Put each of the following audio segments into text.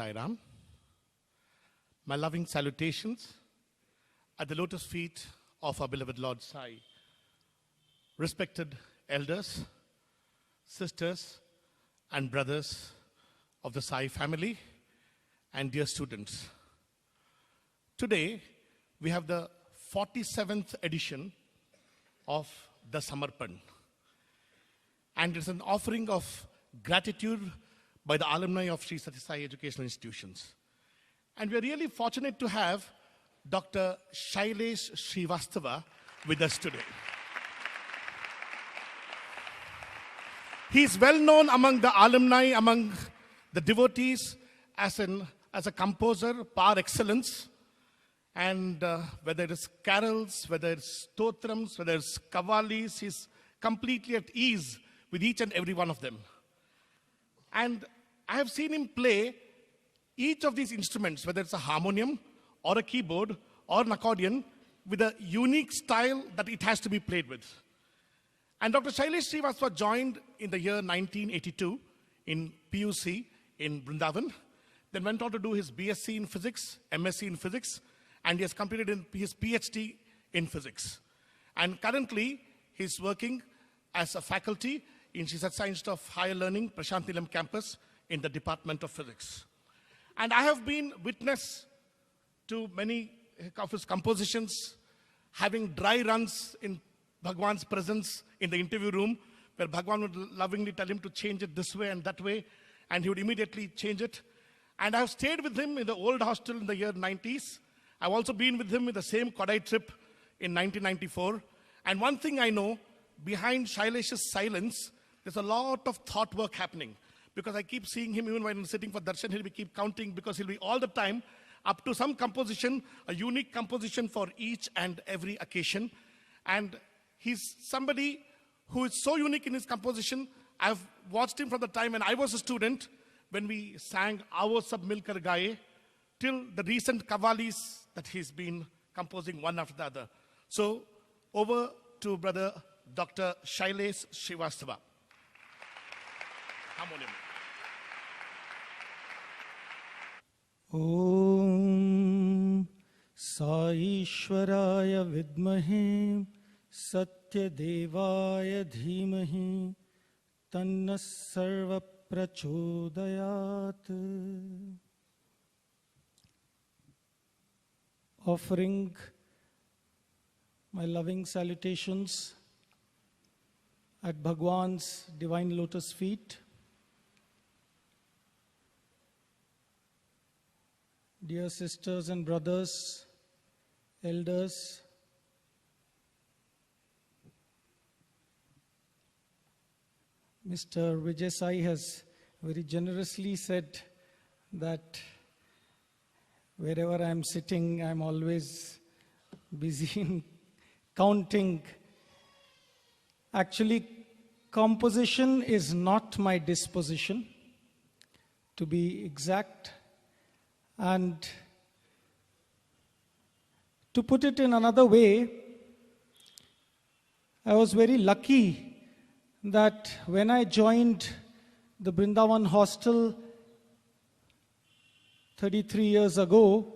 Sai Ram. My loving salutations at the lotus feet of our beloved Lord Sai. Respected elders, sisters, and brothers of the Sai family, and dear students. Today, we have the 47th edition of the Samarpan. And it's an offering of gratitude by the alumni of Sri Sathya Sai Educational Institutions. And we're really fortunate to have Dr. Shailesh Srivastava with us today. He's well known among the alumni, among the devotees, as a composer par excellence. And whether it's carols, whether it's stotrams, whether it's kavalis, he's completely at ease with each and every one of them. And I have seen him play each of these instruments, whether it's a harmonium or a keyboard or an accordion, with a unique style that it has to be played with. And Dr. Shailesh Srivastava joined in the year 1982 in PUC in Brindavan, then went on to do his BSc in physics, MSc in physics, and he has completed his PhD in physics. And currently, he's working as a faculty in Sri Sathya Sai Institute of Higher Learning, Prashant Nilam campus in the Department of Physics. And I have been witness to many of his compositions, having dry runs in Bhagwan's presence in the interview room, where Bhagwan would lovingly tell him to change it this way and that way, and he would immediately change it. And I have stayed with him in the old hostel in the year 90s. I've also been with him in the same Kodai trip in 1994. And one thing I know, behind Shailesh's silence, there's a lot of thought work happening. Because I keep seeing him, even when I'm sitting for darshan, he'll be keep counting, because he'll be all the time up to some composition, a unique composition for each and every occasion. And he's somebody who is so unique in his composition. I've watched him from the time when I was a student, when we sang Aavo Sab Milkar Gaye, till the recent kavalis that he's been composing one after the other. So, over to Brother Dr. Shailesh Srivastava. Harmonium. Om Saishwaraya Vidmahe Satyadevaya Dhimahi Tanna Sarva Prachodayat. Offering my loving salutations at Bhagwan's divine lotus feet. Dear sisters and brothers, elders, Mr. Vijay Sai has very generously said that wherever I'm sitting, I'm always busy in counting. Actually, composition is not my disposition, to be exact. And to put it in another way, I was very lucky that when I joined the Brindavan hostel 33 years ago,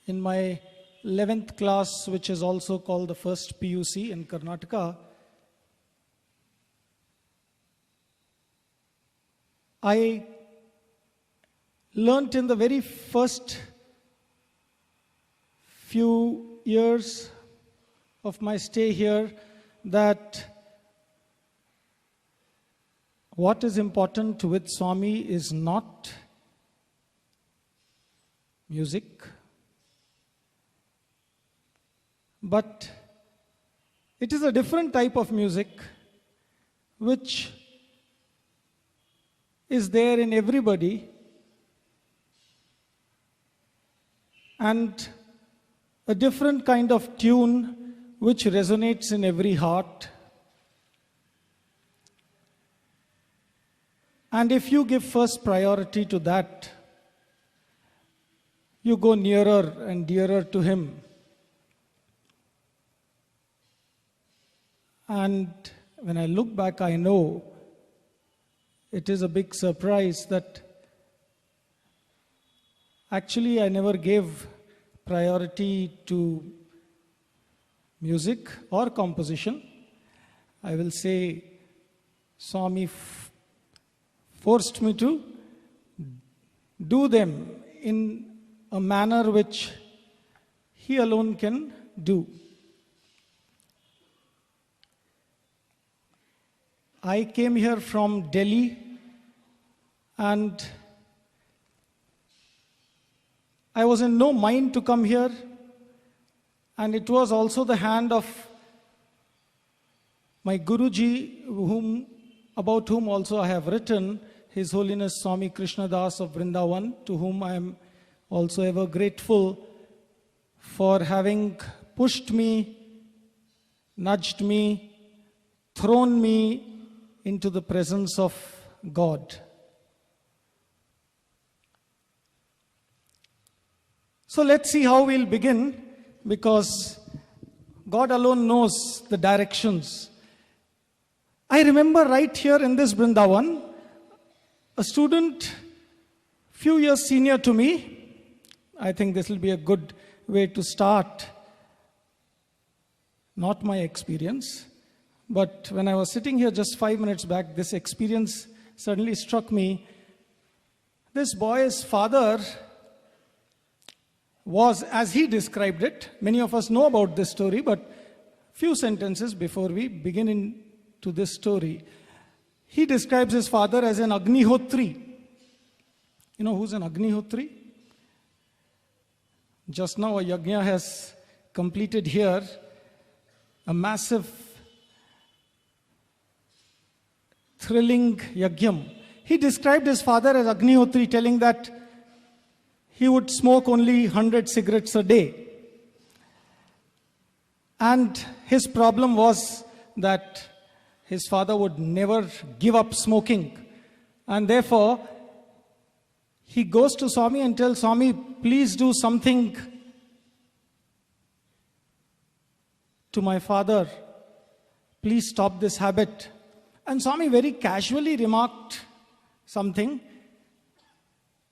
in my 11th class, which is also called the first PUC in Karnataka, I learnt in the very first few years of my stay here that what is important with Swami is not music, but it is a different type of music which is there in everybody, and a different kind of tune which resonates in every heart. And if you give first priority to that, you go nearer and dearer to Him. And when I look back, I know it is a big surprise that Actually, I never gave priority to music or composition. I will say Swami forced me to do them in a manner which he alone can do. I came here from Delhi, and I was in no mind to come here, and it was also the hand of my Guruji, about whom also I have written, His Holiness Swami Krishna Das of Brindavan, to whom I am also ever grateful for having pushed me, nudged me, thrown me into the presence of God. So let's see how we'll begin, because God alone knows the directions. I remember right here in this Brindavan, a student few years senior to me. I think this will be a good way to start. Not my experience, but when I was sitting here just 5 minutes back, this experience suddenly struck me. This boy's father was, as he described it, many of us know about this story, but few sentences before we begin into this story. He describes his father as an Agnihotri. You know who's an Agnihotri? Just now a yajna has completed here, a massive, thrilling yajnam. He described his father as Agnihotri, telling that he would smoke only 100 cigarettes a day. And his problem was that his father would never give up smoking. And therefore, he goes to Swami and tells Swami, please do something to my father. Please stop this habit. And Swami very casually remarked something,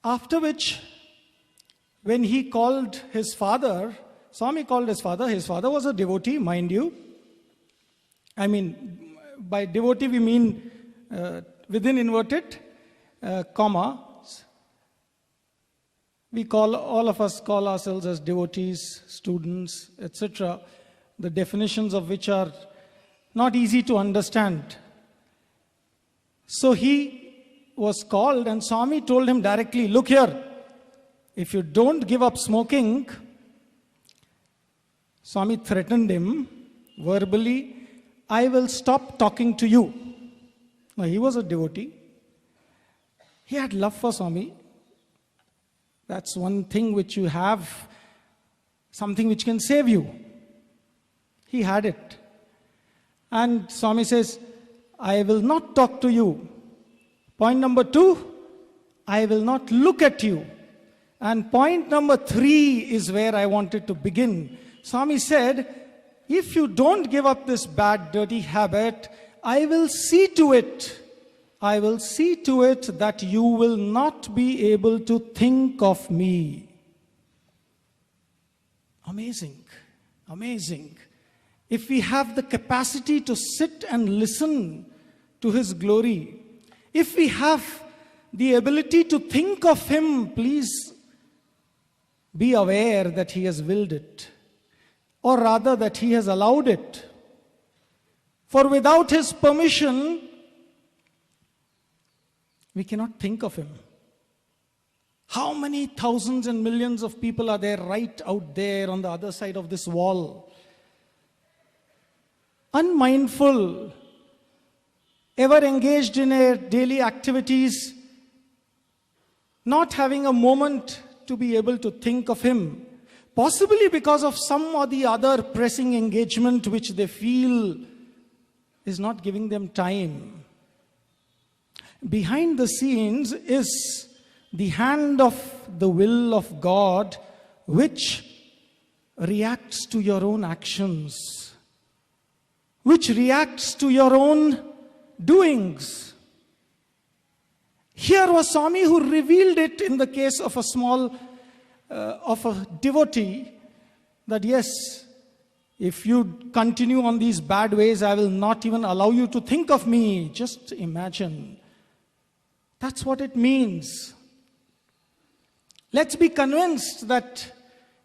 after which, when he called his father, Swami called his father was a devotee, mind you. I mean, by devotee we mean within inverted comma. All of us call ourselves as devotees, students, etc. The definitions of which are not easy to understand. So he was called, and Swami told him directly, look here, if you don't give up smoking, Swami threatened him verbally, I will stop talking to you. Now he was a devotee. He had love for Swami. That's one thing which you have, something which can save you. He had it. And Swami says, I will not talk to you. Point number 2, I will not look at you. And point number 3 is where I wanted to begin. Swami said, if you don't give up this bad, dirty habit, I will see to it that you will not be able to think of me. Amazing, amazing. If we have the capacity to sit and listen to His glory, if we have the ability to think of Him, please be aware that He has willed it, or rather that He has allowed it. For without His permission, we cannot think of Him. How many thousands and millions of people are there right out there on the other side of this wall? Unmindful, ever engaged in their daily activities, not having a moment to be able to think of Him, possibly because of some or the other pressing engagement which they feel is not giving them time. Behind the scenes is the hand of the will of God which reacts to your own actions, which reacts to your own doings. Here was Swami who revealed it in the case of a small of a devotee that yes, if you continue on these bad ways, I will not even allow you to think of me. Just imagine. That's what it means. Let's be convinced that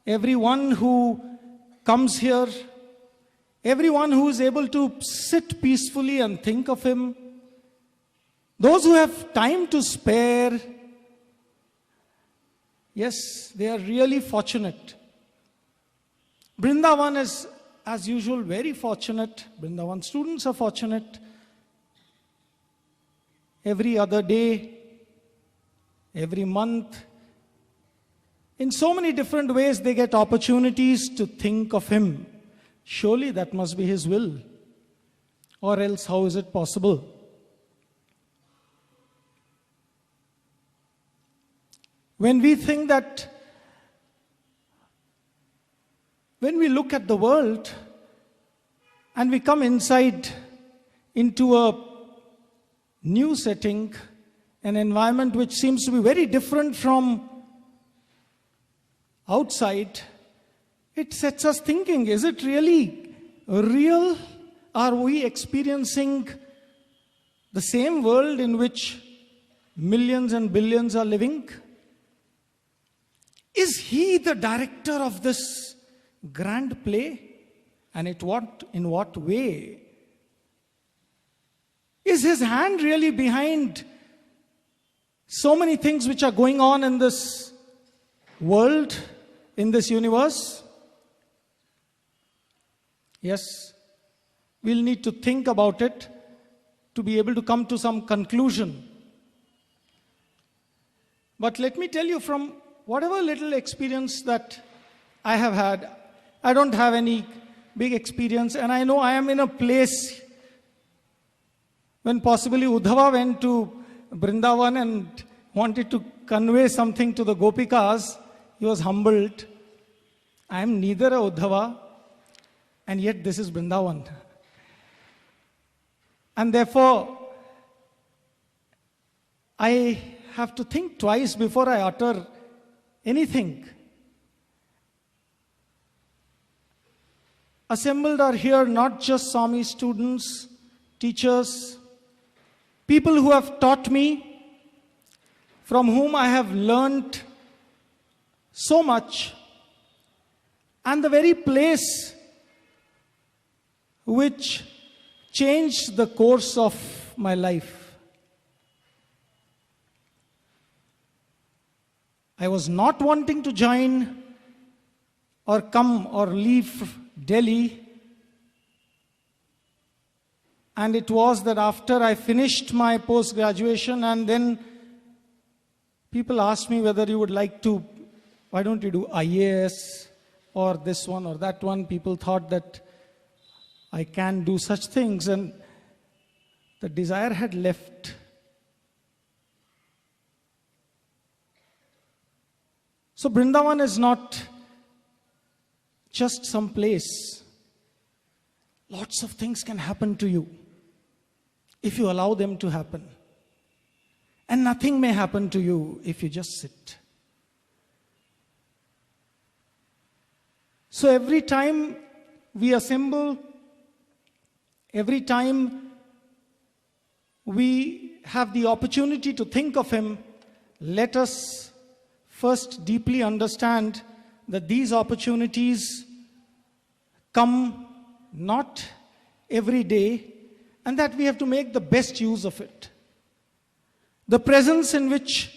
everyone who comes here, everyone who is able to sit peacefully and think of him, those who have time to spare, yes, they are really fortunate. Brindavan is, as usual, very fortunate. Brindavan students are fortunate. Every other day, every month, in so many different ways, they get opportunities to think of him. Surely that must be his will. Or else, how is it possible? When we think that, when we look at the world and we come inside into a new setting, an environment which seems to be very different from outside, it sets us thinking, is it really real? Are we experiencing the same world in which millions and billions are living? Is he the director of this grand play? And in what way? Is his hand really behind so many things which are going on in this world, in this universe? Yes, we'll need to think about it to be able to come to some conclusion. But let me tell you, from whatever little experience that I have had, I don't have any big experience, and I know I am in a place when possibly Uddhava went to Brindavan and wanted to convey something to the Gopikas. He was humbled. I am neither a Uddhava, and yet this is Brindavan. And therefore, I have to think twice before I utter anything. Assembled are here not just Swami students, teachers, people who have taught me, from whom I have learnt so much, and the very place which changed the course of my life. I was not wanting to join or come or leave Delhi, and it was that after I finished my post-graduation, and then people asked me whether you would like to, why don't you do IAS or this one or that one. People thought that I can do such things, and the desire had left. So Brindavan is not just some place. Lots of things can happen to you if you allow them to happen. And nothing may happen to you if you just sit. So every time we assemble, every time we have the opportunity to think of him, let us first deeply understand that these opportunities come not every day, and that we have to make the best use of it. The presence in which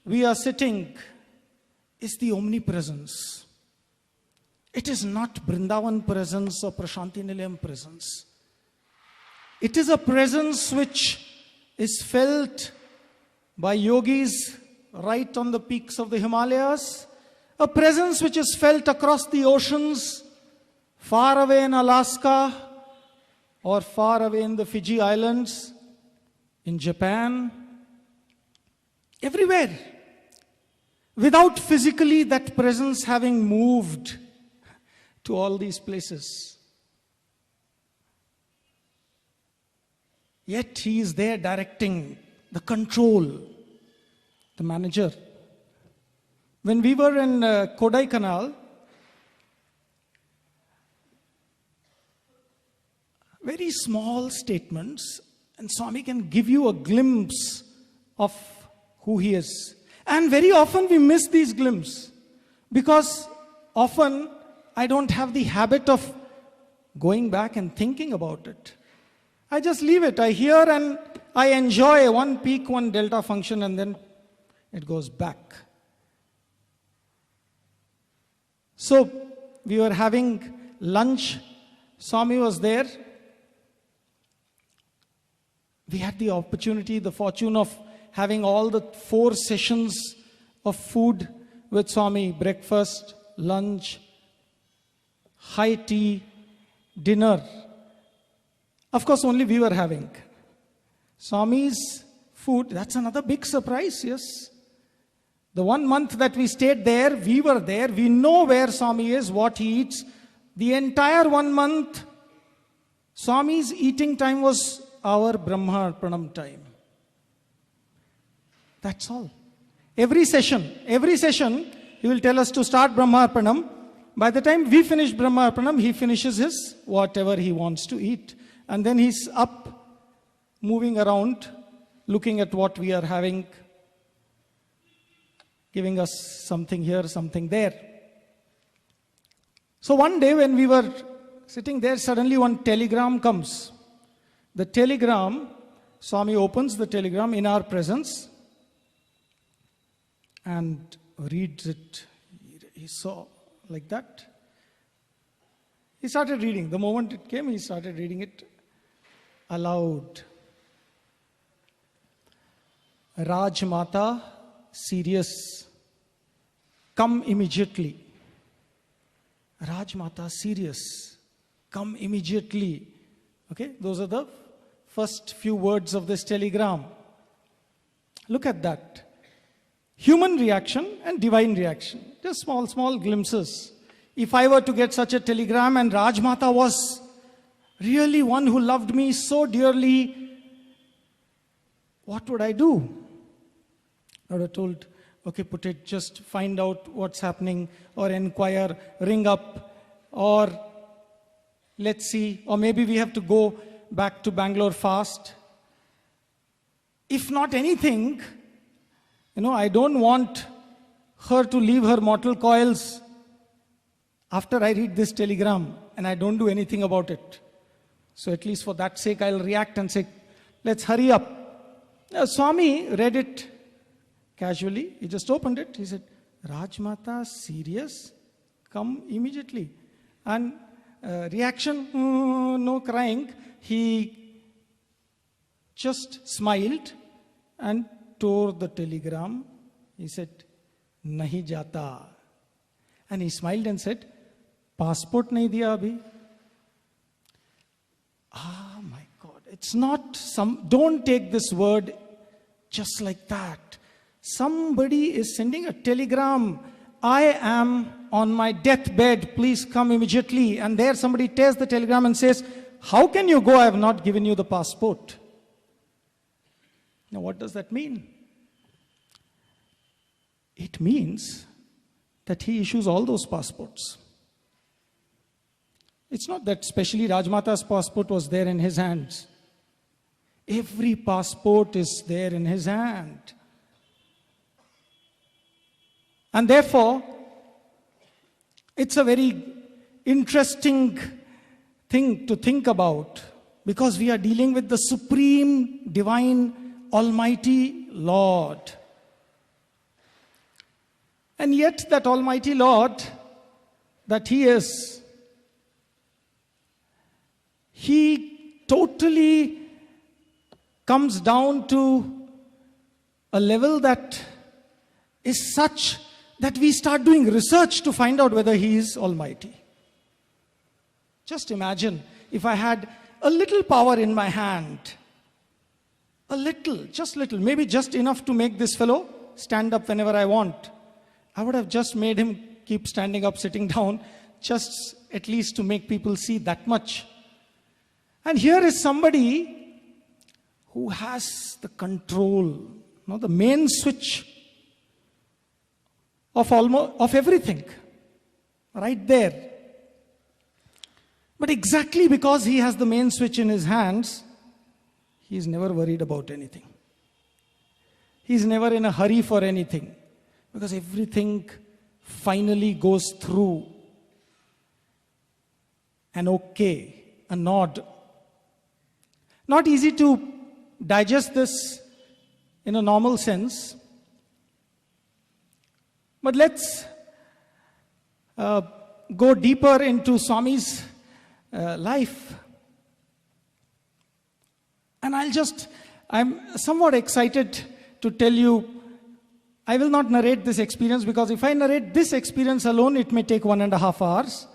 we are sitting is the omnipresence. It is not Brindavan presence or Prashanti Nilayam presence. It is a presence which is felt by yogis right on the peaks of the Himalayas, a presence which is felt across the oceans, far away in Alaska, or far away in the Fiji Islands, in Japan, everywhere, without physically that presence having moved to all these places. Yet he is there directing, the control, the manager. When we were in Kodaikanal, very small statements, and Swami can give you a glimpse of who he is. And very often we miss these glimpses because often I don't have the habit of going back and thinking about it. I just leave it. I hear and I enjoy one peak, one delta function, and then it goes back. So we were having lunch. Swami was there. We had the opportunity, the fortune of having all the 4 sessions of food with Swami: breakfast, lunch, high tea, dinner. Of course, only we were having. Swami's food, that's another big surprise, yes. The 1 month that we stayed there, we were there. We know where Swami is, what he eats. The entire 1 month, Swami's eating time was our Brahma Pranam time. That's all. Every session, he will tell us to start Brahma Pranam. By the time we finish Brahma Pranam, he finishes his whatever he wants to eat. And then he's up, moving around, looking at what we are having, giving us something here, something there. So one day when we were sitting there, suddenly one telegram comes. The telegram, Swami opens the telegram in our presence and reads it. He saw like that. He started reading. The moment it came, he started reading it aloud. Raj Mata, serious. Come immediately. Raj Mata, serious. Come immediately. Okay, those are the first few words of this telegram. Look at that. Human reaction and divine reaction. Just small glimpses. If I were to get such a telegram and Raj Mata was really one who loved me so dearly, what would I do? I would have told, okay, put it, just find out what's happening, or inquire, ring up, or let's see, or maybe we have to go back to Bangalore fast. If not anything, I don't want her to leave her mortal coils after I read this telegram and I don't do anything about it. So at least for that sake, I'll react and say, let's hurry up. Now, Swami read it casually. He just opened it. He said, Raj Mata, serious? Come immediately. And reaction, no crying. He just smiled and tore the telegram. He said, Nahi jata. And he smiled and said, Passport nahi diya abhi. Ah, my God. It's not don't take this word just like that. Somebody is sending a telegram. I am on my deathbed. Please come immediately. And there somebody tears the telegram and says, how can you go? I have not given you the passport. Now, what does that mean? It means that he issues all those passports. It's not that specially Rajmata's passport was there in his hands. Every passport is there in his hand. And therefore, it's a very interesting thing to think about, because we are dealing with the supreme, divine, almighty Lord. And yet that almighty Lord that he is, he totally comes down to a level that is such that we start doing research to find out whether he is almighty. Just imagine if I had a little power in my hand, a little, just little, maybe just enough to make this fellow stand up whenever I want. I would have just made him keep standing up, sitting down, just at least to make people see that much. And here is somebody who has the control, the main switch of everything. Right there. But exactly because he has the main switch in his hands, he's never worried about anything. He's never in a hurry for anything. Because everything finally goes through an okay, a nod. Not easy to digest this in a normal sense. But let's go deeper into Swami's life. And I'm somewhat excited to tell you, I will not narrate this experience, because if I narrate this experience alone, it may take 1.5 hours.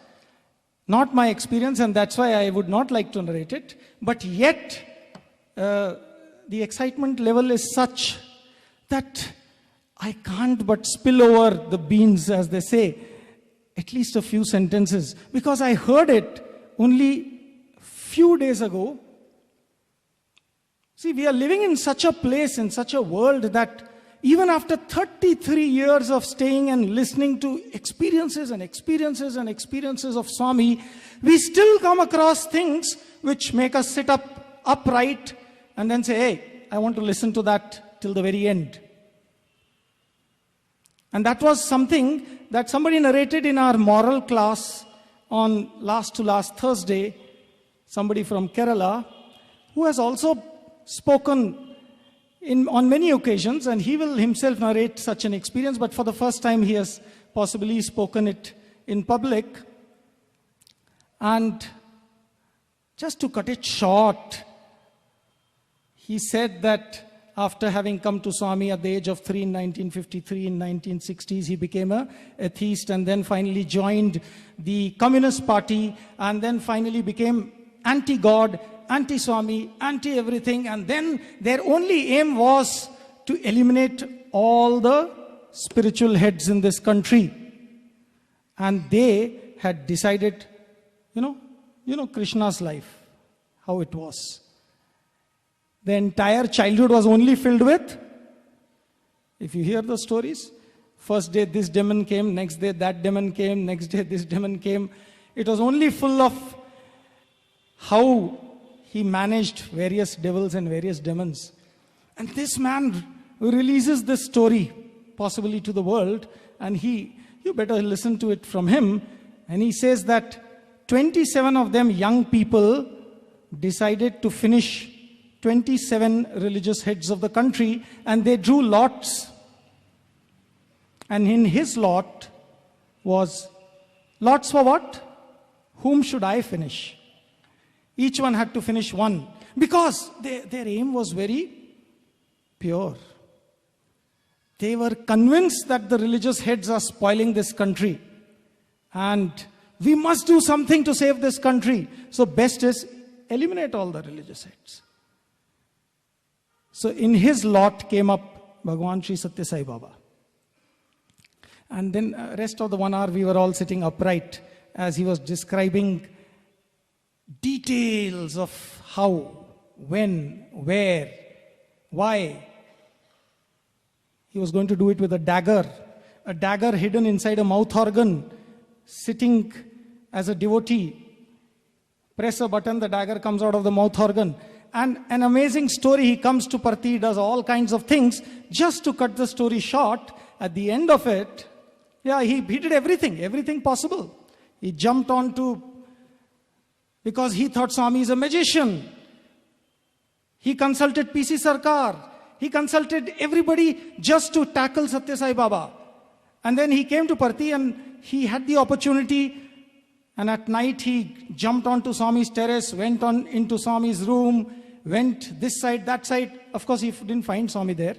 Not my experience, and that's why I would not like to narrate it. But yet, the excitement level is such that I can't but spill over the beans, as they say, at least a few sentences, because I heard it only few days ago. See, we are living in such a place, in such a world, that even after 33 years of staying and listening to experiences and experiences and experiences of Swami, we still come across things which make us sit upright and then say, hey, I want to listen to that till the very end. And that was something that somebody narrated in our moral class on last Thursday, somebody from Kerala, who has also spoken on many occasions, and he will himself narrate such an experience, but for the first time he has possibly spoken it in public. And just to cut it short, he said that after having come to Swami at the age of 3 in 1953, in 1960s, he became an atheist, and then finally joined the Communist Party, and then finally became anti-God, anti-Swami, anti-everything, and then their only aim was to eliminate all the spiritual heads in this country. And they had decided, you know Krishna's life, how it was. The entire childhood was only filled with, if you hear the stories, first day this demon came, next day that demon came, next day this demon came. It was only full of how he managed various devils and various demons. And this man releases this story, possibly to the world, and you better listen to it from him. And he says that 27 of them young people decided to finish 27 religious heads of the country, and they drew lots. And in his lot was, lots for what? Whom should I finish? Each one had to finish one, because their aim was very pure. They were convinced that the religious heads are spoiling this country, and we must do something to save this country. So best is eliminate all the religious heads. So in his lot came up Bhagwan Sri Satya Sai Baba. And then rest of the 1 hour we were all sitting upright as he was describing details of how, when, where, why. He was going to do it with a dagger hidden inside a mouth organ, sitting as a devotee. Press a button, the dagger comes out of the mouth organ. And an amazing story, he comes to Parthi, does all kinds of things. Just to cut the story short, at the end of it, he did everything possible. He jumped onto, because he thought Swami is a magician. He consulted PC Sarkar. He consulted everybody just to tackle Satya Sai Baba. And then he came to Parthi and he had the opportunity. And at night he jumped onto Swami's terrace, went on into Swami's room, went this side, that side. Of course, he didn't find Swami there,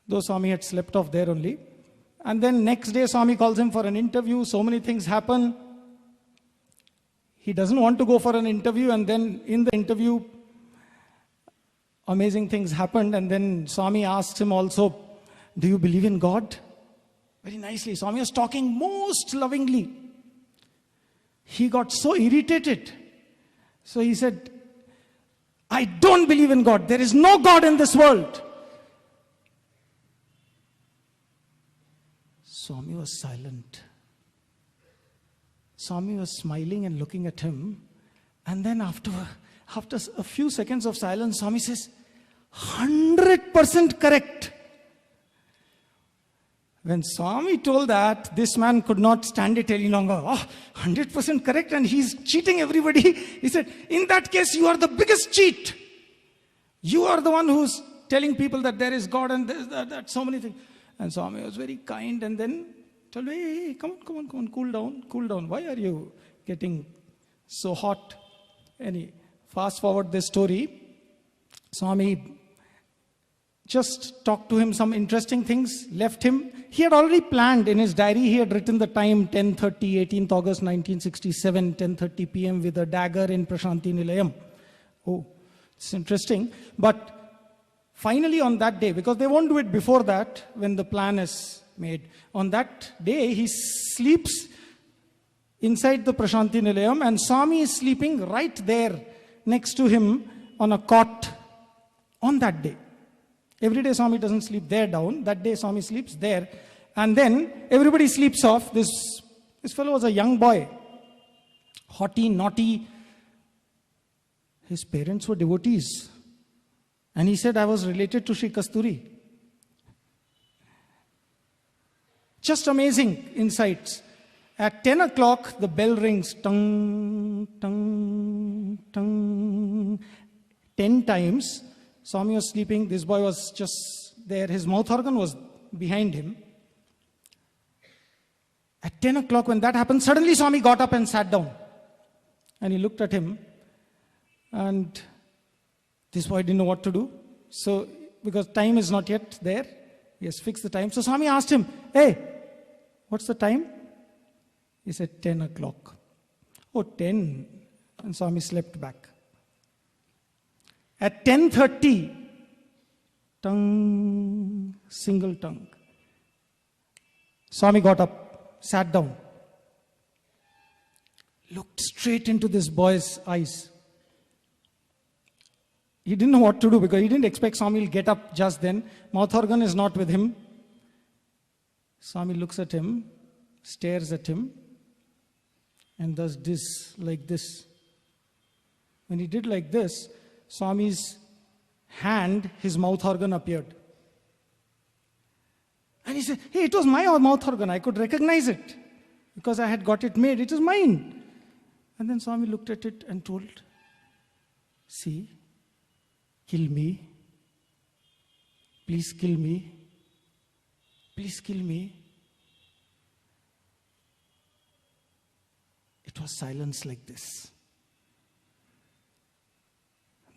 though Swami had slept off there only. And then next day, Swami calls him for an interview. So many things happen. He doesn't want to go for an interview, and then in the interview, amazing things happened. And then Swami asks him also, do you believe in God? Very nicely. Swami was talking most lovingly. He got so irritated. So he said, I don't believe in God. There is no God in this world. Swami was silent. Swami was smiling and looking at him. And then after a few seconds of silence, Swami says, 100% correct. When Swami told that, this man could not stand it any longer. 100% correct, and he's cheating everybody. He said, in that case, you are the biggest cheat. You are the one who's telling people that there is God and that so many things. And Swami was very kind, and then told me, hey, come on, cool down. Why are you getting so hot? Fast forward this story. Swami just talked to him some interesting things, left him. He had already planned in his diary, he had written the time 10:30, 18th August 1967, 10:30 p.m. with a dagger in Prashanti Nilayam. Oh, it's interesting. But finally on that day, because they won't do it before that when the plan is made, on that day he sleeps inside the Prashanti Nilayam, and Swami is sleeping right there next to him on a cot on that day. Every day Swami doesn't sleep there down. That day Swami sleeps there. And then everybody sleeps off. This fellow was a young boy. Haughty, naughty. His parents were devotees. And he said, I was related to Sri Kasturi. Just amazing insights. At 10 o'clock, the bell rings. Tung, tung, tung. 10 times. Swami was sleeping. This boy was just there. His mouth organ was behind him. At 10 o'clock, when that happened, suddenly Swami got up and sat down. And he looked at him. And this boy didn't know what to do. So, because time is not yet there, he has fixed the time. So Swami asked him, hey, what's the time? He said, 10 o'clock. Oh, 10. And Swami slept back. At 10:30, tongue, single tongue. Swami got up, sat down, looked straight into this boy's eyes. He didn't know what to do because he didn't expect Swami will get up just then. Mouth organ is not with him. Swami looks at him, stares at him, and does this, like this. When he did like this, Swami's hand, his mouth organ appeared. And he said, hey, it was my mouth organ. I could recognize it because I had got it made. It is mine. And then Swami looked at it and told, see, kill me. Please kill me. Please kill me. It was silence like this.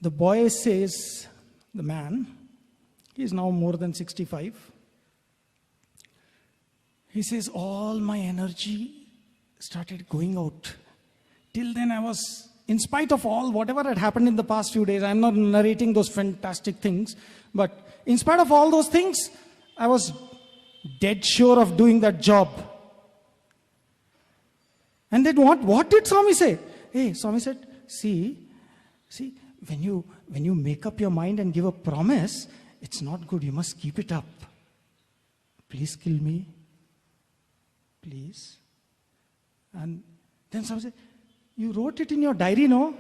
The boy says, the man, he is now more than 65. He says, all my energy started going out. Till then I was, in spite of all, whatever had happened in the past few days, I'm not narrating those fantastic things, but in spite of all those things, I was dead sure of doing that job. And then what did Swami say? Hey, Swami said, see, when you make up your mind and give a promise, it's not good. You must keep it up. Please kill me. Please. And then Swami said, you wrote it in your diary, no?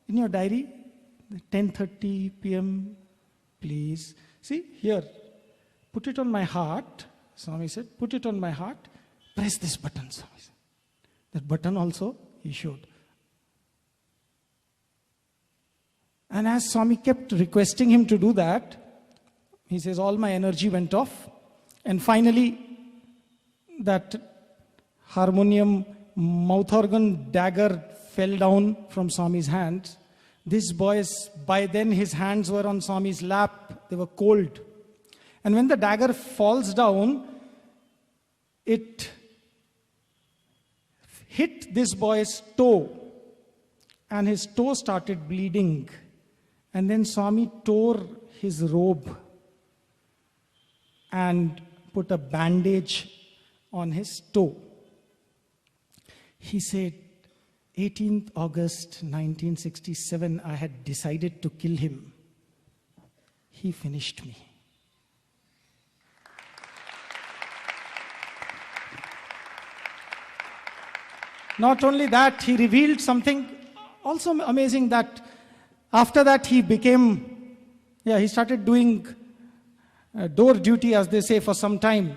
In your diary, 10:30 p.m. Please. See, here. Put it on my heart. Swami said, put it on my heart. Press this button, Swami said. That button also he showed. And as Swami kept requesting him to do that, he says, all my energy went off. And finally, that harmonium mouth organ dagger fell down from Swami's hands. This boy's, by then his hands were on Swami's lap. They were cold. And when the dagger falls down, it hit this boy's toe. And his toe started bleeding. And then Swami tore his robe and put a bandage on his toe. He said, 18th August 1967, I had decided to kill him. He finished me. Not only that, he revealed something also amazing, that after that he started doing door duty, as they say, for some time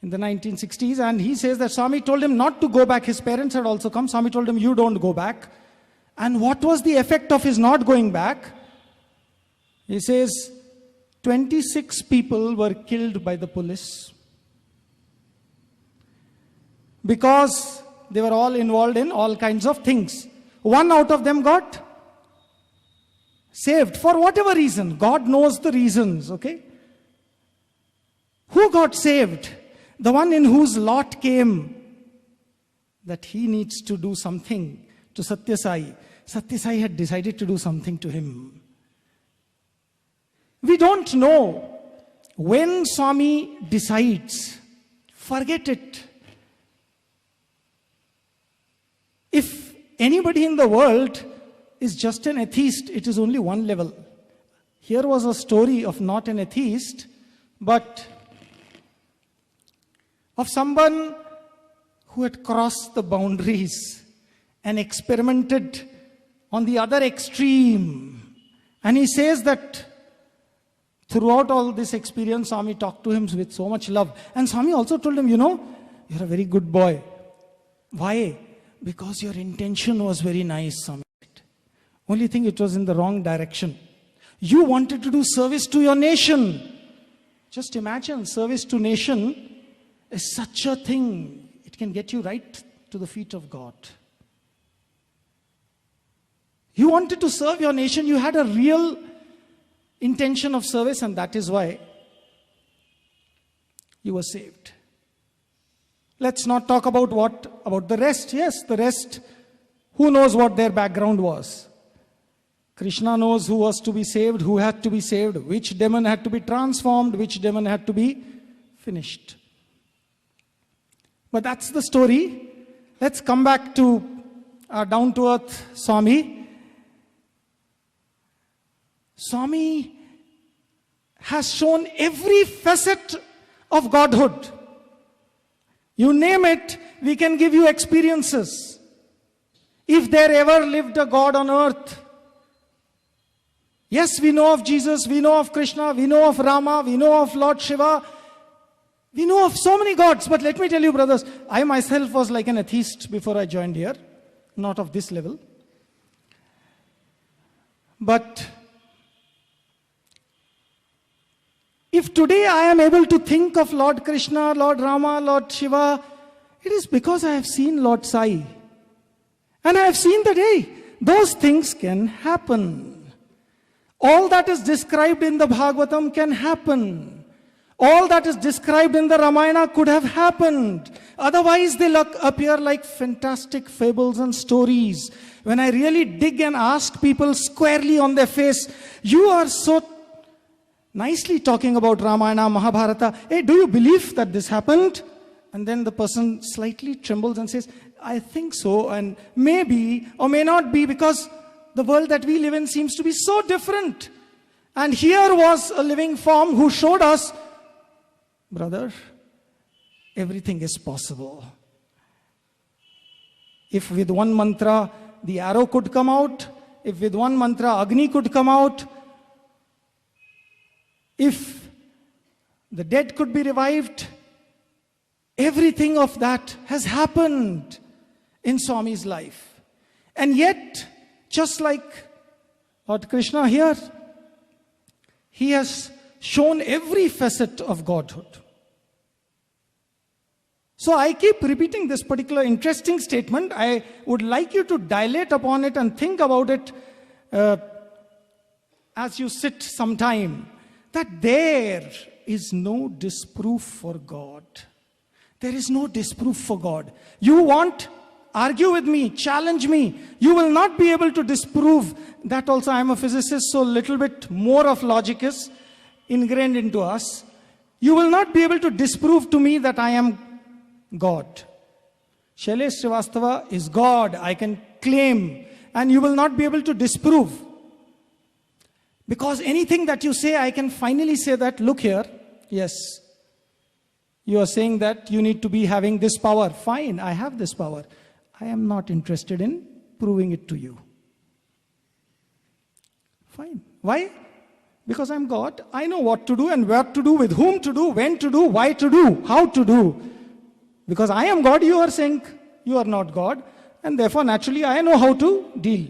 in the 1960s. And he says that Swami told him not to go back. His parents had also come. Swami told him, you don't go back. And what was the effect of his not going back? He says, 26 people were killed by the police because they were all involved in all kinds of things. One out of them got saved for whatever reason. God knows the reasons, okay? Who got saved? The one in whose lot came that he needs to do something to Satya Sai. Satya Sai had decided to do something to him. We don't know when Swami decides. Forget it. If anybody in the world is just an atheist, it is only one level. Here was a story of not an atheist, but of someone who had crossed the boundaries and experimented on the other extreme. And he says that throughout all this experience, Swami talked to him with so much love. And Swami also told him, you're a very good boy. Why? Because your intention was very nice, Swami. Only thing, it was in the wrong direction. You wanted to do service to your nation. Just imagine, service to nation is such a thing. It can get you right to the feet of God. You wanted to serve your nation. You had a real intention of service, and that is why you were saved. Let's not talk about the rest. Yes, the rest, who knows what their background was. Krishna knows who was to be saved, who had to be saved, which demon had to be transformed, which demon had to be finished. But that's the story. Let's come back to our down-to-earth Swami. Swami has shown every facet of Godhood. You name it, we can give you experiences. If there ever lived a God on earth, yes, we know of Jesus, we know of Krishna, we know of Rama, we know of Lord Shiva, we know of so many gods. But let me tell you, brothers, I myself was like an atheist before I joined here. Not of this level. But if today I am able to think of Lord Krishna, Lord Rama, Lord Shiva, it is because I have seen Lord Sai. And I have seen that, hey, those things can happen. All that is described in the Bhagavatam can happen. All that is described in the Ramayana could have happened. Otherwise, they appear like fantastic fables and stories. When I really dig and ask people squarely on their face, you are so nicely talking about Ramayana, Mahabharata. Hey, do you believe that this happened? And then the person slightly trembles and says, I think so, and maybe or may not be, because the world that we live in seems to be so different. And here was a living form who showed us, brother, everything is possible. If with one mantra the arrow could come out, if with one mantra Agni could come out, if the dead could be revived, everything of that has happened in Swami's life. And yet, just like Lord Krishna here, he has shown every facet of Godhood. So I keep repeating this particular interesting statement. I would like you to dilate upon it and think about it as you sit sometime. That there is no disproof for God. There is no disproof for God. You want, argue with me, challenge me. You will not be able to disprove. That also, I am a physicist, so a little bit more of logic is ingrained into us. You will not be able to disprove to me that I am God. Shailesh Srivastava is God, I can claim. And you will not be able to disprove. Because anything that you say, I can finally say that, look here, yes, you are saying that you need to be having this power. Fine, I have this power. I am not interested in proving it to you. Fine. Why? Because I'm God. I know what to do and where to do, with whom to do, when to do, why to do, how to do. Because I am God, you are saying you are not God. And therefore, naturally, I know how to deal.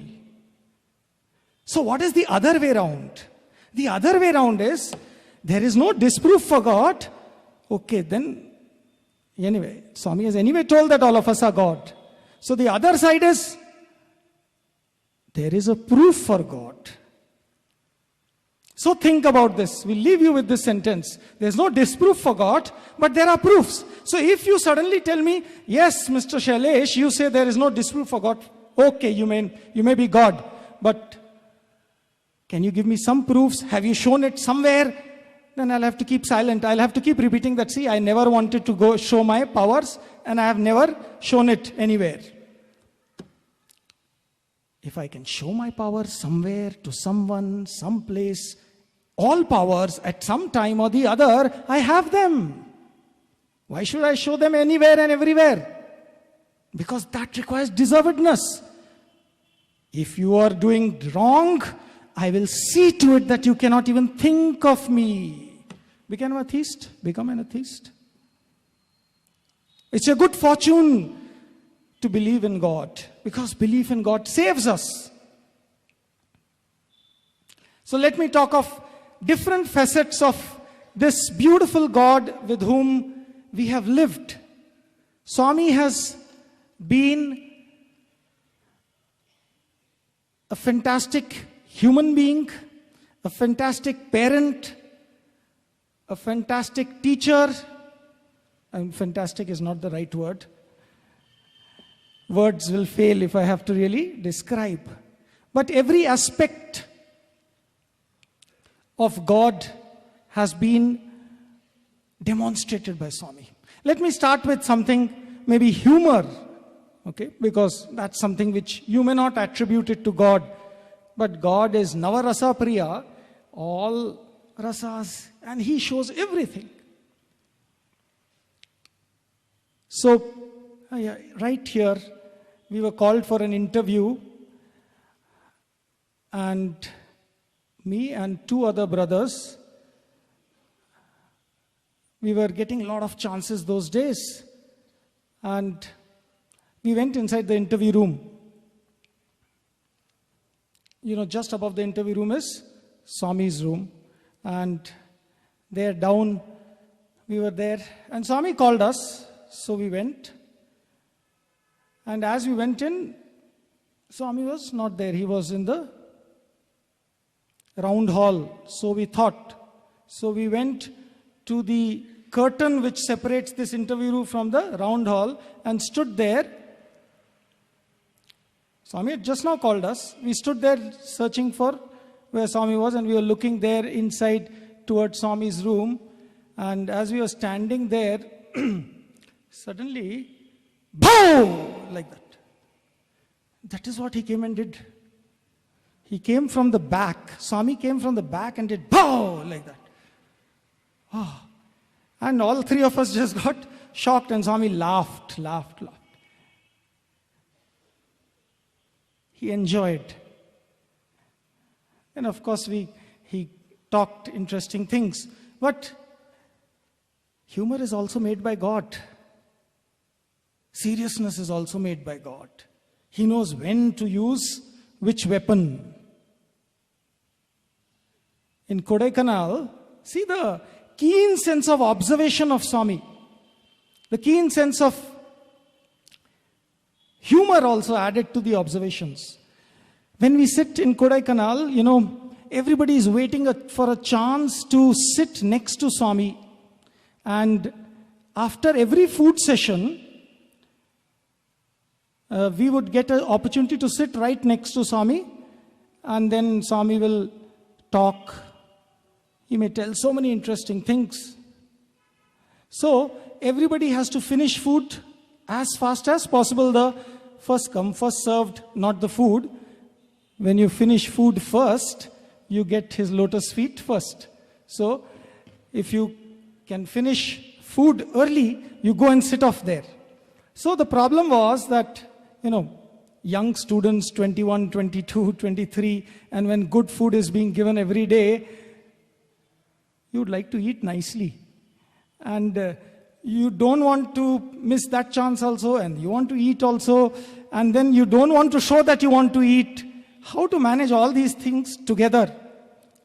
So what is the other way around? The other way around is, there is no disproof for God. Okay, then, anyway, Swami has anyway told that all of us are God. So the other side is, there is a proof for God. So think about this. We'll leave you with this sentence. There's no disproof for God, but there are proofs. So if you suddenly tell me, yes, Mr. Shailesh, you say there is no disproof for God. Okay, you may be God, but can you give me some proofs? Have you shown it somewhere? Then I'll have to keep silent. I'll have to keep repeating that, see, I never wanted to go show my powers, and I have never shown it anywhere. If I can show my powers somewhere, to someone, someplace, all powers at some time or the other, I have them. Why should I show them anywhere and everywhere? Because that requires deservedness. If you are doing wrong, I will see to it that you cannot even think of me. Become an atheist. Become an atheist. It's a good fortune to believe in God, because belief in God saves us. So let me talk of different facets of this beautiful God with whom we have lived. Swami has been a fantastic human being, a fantastic parent, a fantastic teacher. And fantastic is not the right word. Words will fail if I have to really describe. But every aspect of God has been demonstrated by Swami. Let me start with something, maybe humor, okay? Because that's something which you may not attribute it to God. But God is Navarasa Priya, all rasas, and He shows everything. So, right here, we were called for an interview, and me and two other brothers, we were getting a lot of chances those days, and we went inside the interview room. You know, just above the interview room is Swami's room, and there down, we were there, and Swami called us, so we went. And as we went in, Swami was not there. He was in the round hall. So we thought. So we went to the curtain which separates this interview room from the round hall and stood there. Swami had just now called us. We stood there searching for where Swami was, and we were looking there inside towards Swami's room. And as we were standing there, suddenly, boom! Like that. That is what he came and did. He came from the back. Swami came from the back and did bow! Like that. Oh. And all three of us just got shocked, and Swami laughed. He enjoyed. And of course, he talked interesting things. But humor is also made by God. Seriousness is also made by God. He knows when to use which weapon. In Kodaikanal, see the keen sense of observation of Swami. The keen sense of humor also added to the observations. When we sit in Kodaikanal, you know, everybody is waiting for a chance to sit next to Swami. And after every food session, we would get an opportunity to sit right next to Swami, and then Swami will talk. He may tell so many interesting things. So everybody has to finish food as fast as possible. The first come, first served, not the food. When you finish food first, you get his lotus feet first. So if you can finish food early, you go and sit off there. So the problem was that, young students, 21, 22, 23, and when good food is being given every day, you would like to eat nicely. And you don't want to miss that chance also, and you want to eat also, and then you don't want to show that you want to eat. How to manage all these things together?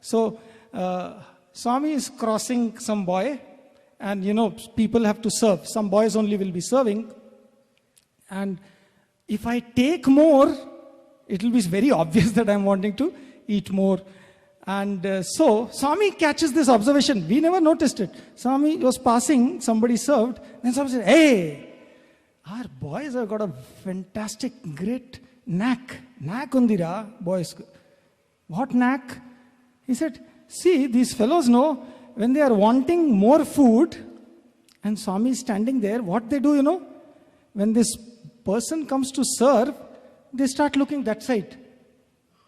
So, Swami is crossing some boy, and people have to serve. Some boys only will be serving. And if I take more, it will be very obvious that I'm wanting to eat more. And so Swami catches this observation. We never noticed it. Swami was passing, somebody served, and Swami said, "Hey, our boys have got a fantastic, great knack. Knack undira, boys." What knack? He said, "See, these fellows know when they are wanting more food," and Swami is standing there, what they do, when this person comes to serve, they start looking that side.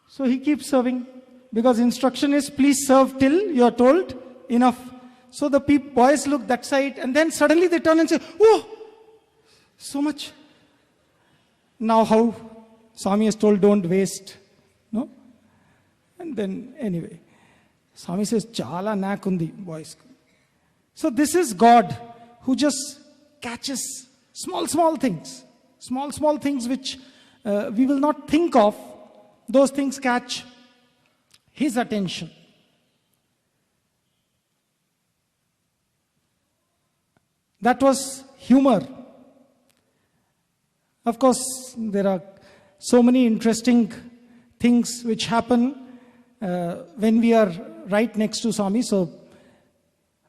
So he keeps serving. Because instruction is, please serve till you are told enough. So the boys look that side, and then suddenly they turn and say, "Oh, so much." Now how? Swami has told, don't waste. No? And then anyway, Swami says, "Chala knack undi, boys." So this is God who just catches small things. Small things which we will not think of. Those things catch His attention. That was humor. Of course, there are so many interesting things which happen when we are right next to Swami. So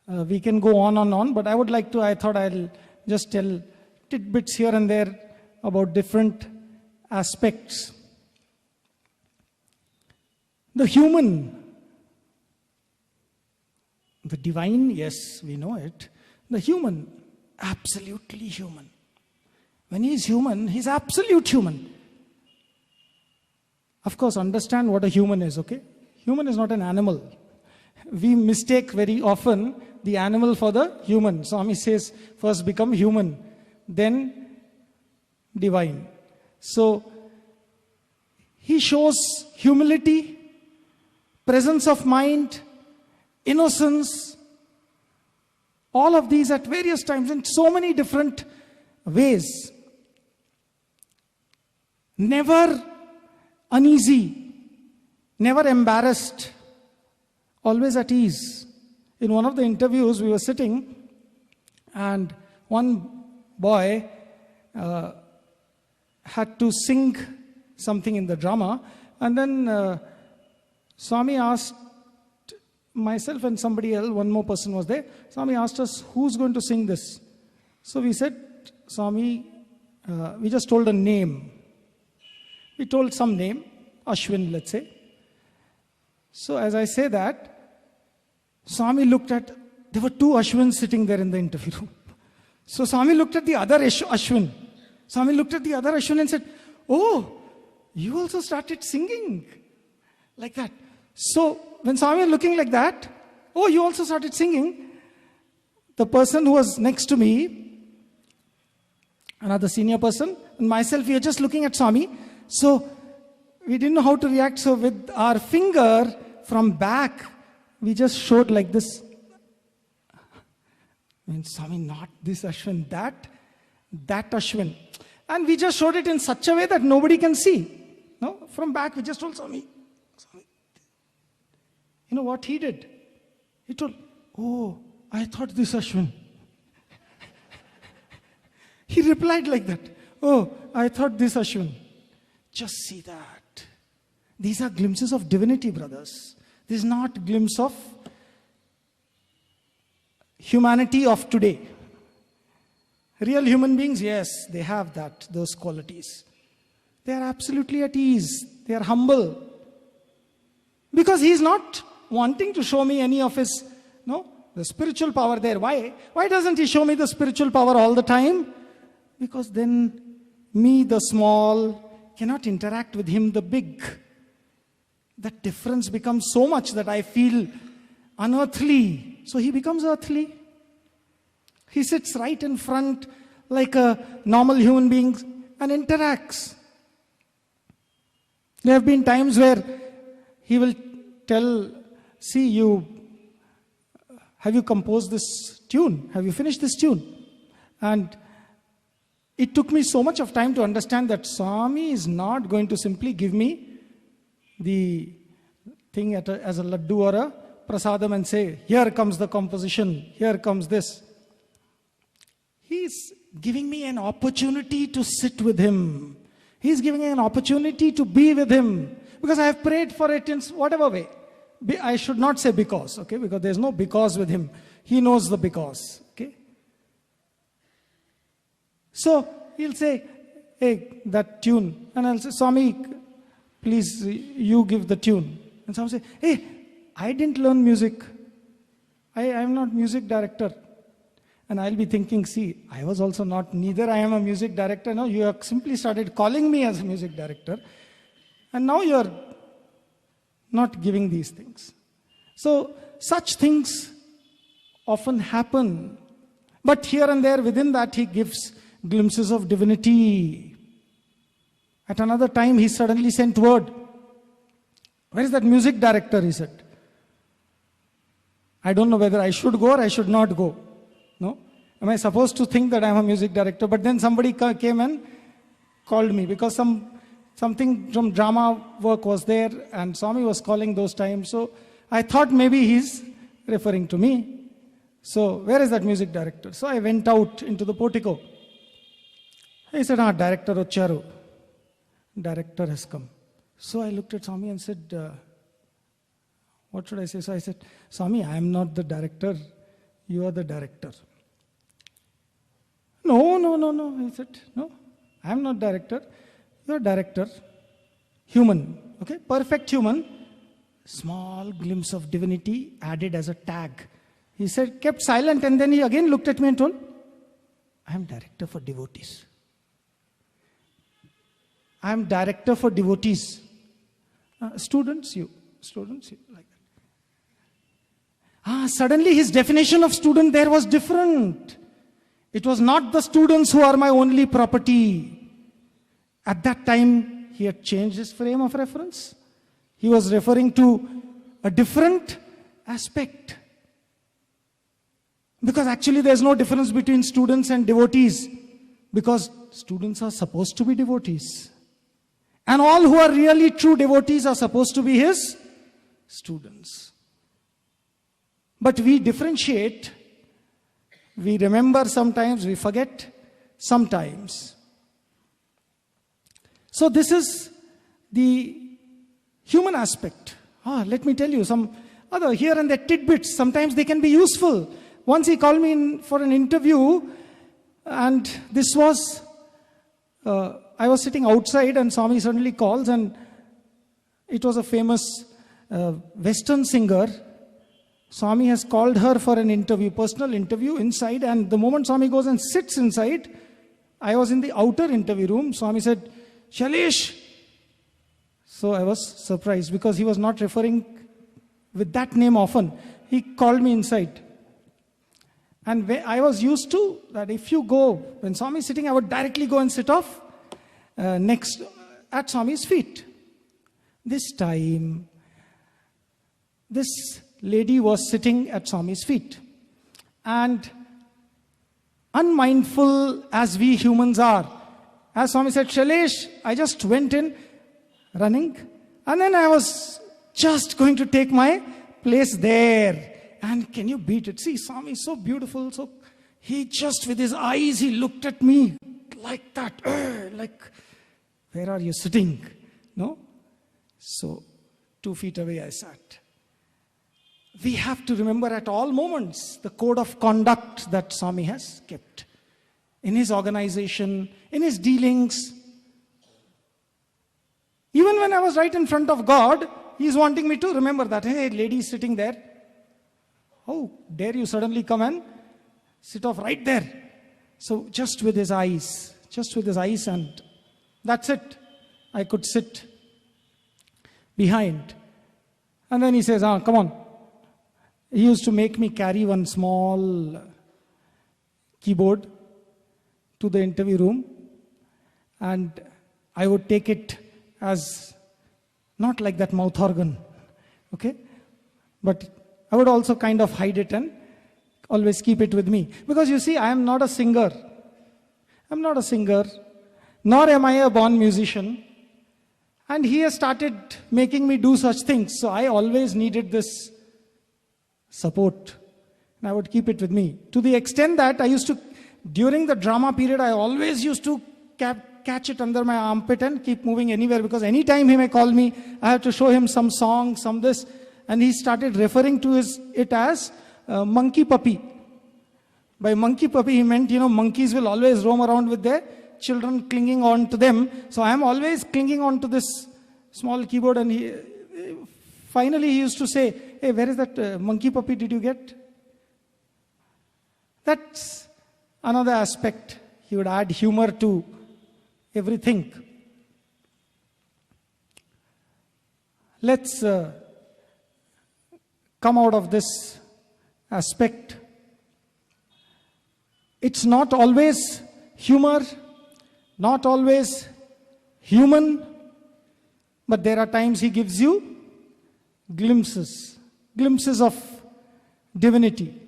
we can go on and on. But I thought I'll just tell tidbits here and there about different aspects. The human, the divine, yes, we know it. The human, absolutely human. When he is human, he is absolute human. Of course, understand what a human is, okay? Human is not an animal. We mistake very often the animal for the human. Swami says, first become human, then divine. So, he shows humility, presence of mind, innocence, all of these at various times in so many different ways. Never uneasy, never embarrassed, always at ease. In one of the interviews, we were sitting, and one boy had to sing something in the drama, and then Swami asked myself and somebody else, one more person was there. Swami asked us, who's going to sing this? So we said, Swami, we just told a name. We told some name, Ashwin, let's say. So as I say that, Swami looked at, there were two Ashwins sitting there in the interview room. So Swami looked at the other Ashwin. Swami looked at the other Ashwin and said, "Oh, you also started singing." Like that. So, when Swami was looking like that, "Oh, you also started singing." The person who was next to me, another senior person, and myself, we were just looking at Swami. So, we didn't know how to react. So, with our finger from back, we just showed like this. I mean, Swami, not this Ashwin, that Ashwin. And we just showed it in such a way that nobody can see. No, from back, we just told Swami. You know what he did? He told, "Oh, I thought this Ashwin." He replied like that. "Oh, I thought this Ashwin." Just see that. These are glimpses of divinity, brothers. This is not glimpse of humanity of today. Real human beings, yes, they have those qualities. They are absolutely at ease. They are humble. Because he is not wanting to show me any of his, the spiritual power there. Why? Why doesn't he show me the spiritual power all the time? Because then me, the small, cannot interact with him, the big. That difference becomes so much that I feel unearthly. So he becomes earthly. He sits right in front like a normal human being and interacts. There have been times where he will tell, see, have you composed this tune? Have you finished this tune? And it took me so much of time to understand that Swami is not going to simply give me the thing as a laddu or a prasadam and say, here comes the composition, here comes this. He's giving me an opportunity to sit with him. He's giving me an opportunity to be with him. Because I have prayed for it in whatever way. I should not say because, okay? Because there's no because with him. He knows the because, okay? So he'll say, hey, that tune. And I'll say, Swami, please, you give the tune. And Swami will say, hey, I didn't learn music. I'm not music director. And I'll be thinking, see, I was also not, neither I am a music director. No, you have simply started calling me as a music director. And now you're not giving these things. So such things often happen. But here and there within that he gives glimpses of divinity. At another time he suddenly sent word. Where is that music director, he said. I don't know whether I should go or I should not go. No? Am I supposed to think that I am a music director? But then somebody came and called me because something from drama work was there and Swami was calling those times. So I thought maybe he's referring to me. So where is that music director? So I went out into the portico. He said, director Ocharu. Director has come. So I looked at Swami and said, what should I say? So I said, Swami, I am not the director. You are the director. No. He said, no, I am not director. You are director. Human. Okay, perfect human. Small glimpse of divinity added as a tag. He said, kept silent, and then he again looked at me and told, I am director for devotees. I am director for devotees. Students, you like that. Suddenly his definition of student there was different. It was not the students who are my only property. At that time, he had changed his frame of reference. He was referring to a different aspect. Because actually there's no difference between students and devotees. Because students are supposed to be devotees. And all who are really true devotees are supposed to be his students. But we differentiate. We remember sometimes, we forget sometimes. So this is the human aspect. Let me tell you some other here and there tidbits. Sometimes they can be useful. Once he called me in for an interview, and this was, I was sitting outside and Swami suddenly calls, and it was a famous Western singer. Swami has called her for an interview, personal interview inside, and the moment Swami goes and sits inside, I was in the outer interview room. Swami said, Shailesh. So I was surprised because he was not referring with that name often. He called me inside. And I was used to that if you go, when Swami is sitting, I would directly go and sit off next at Swami's feet. This time, this lady was sitting at Swami's feet. And unmindful as we humans are, as Swami said, Shailesh, I just went in running. And then I was just going to take my place there. And can you beat it? See, Swami is so beautiful. So he just with his eyes, he looked at me like that. Like, where are you sitting? No? So 2 feet away I sat. We have to remember at all moments the code of conduct that Swami has kept. In his organization, in his dealings. Even when I was right in front of God, he's wanting me to remember that. Hey, lady is sitting there. How dare you suddenly come and sit off right there? So just with his eyes, and that's it. I could sit behind. And then he says, come on. He used to make me carry one small keyboard to the interview room. And I would take it as not like that mouth organ, okay? But I would also kind of hide it and always keep it with me. Because you see, I am not a singer. I'm not a singer, nor am I a born musician. And he has started making me do such things. So I always needed this support. And I would keep it with me. To the extent that I used to, during the drama period, I always used to catch it under my armpit and keep moving anywhere. Because anytime he may call me, I have to show him some song, some this. And he started referring to it as monkey puppy. By monkey puppy, he meant, monkeys will always roam around with their children clinging on to them. So I am always clinging on to this small keyboard. And finally he used to say, hey, where is that monkey puppy did you get? That's another aspect. He would add humor to everything. Let's come out of this aspect. It's not always humor, not always human, but there are times he gives you glimpses of divinity.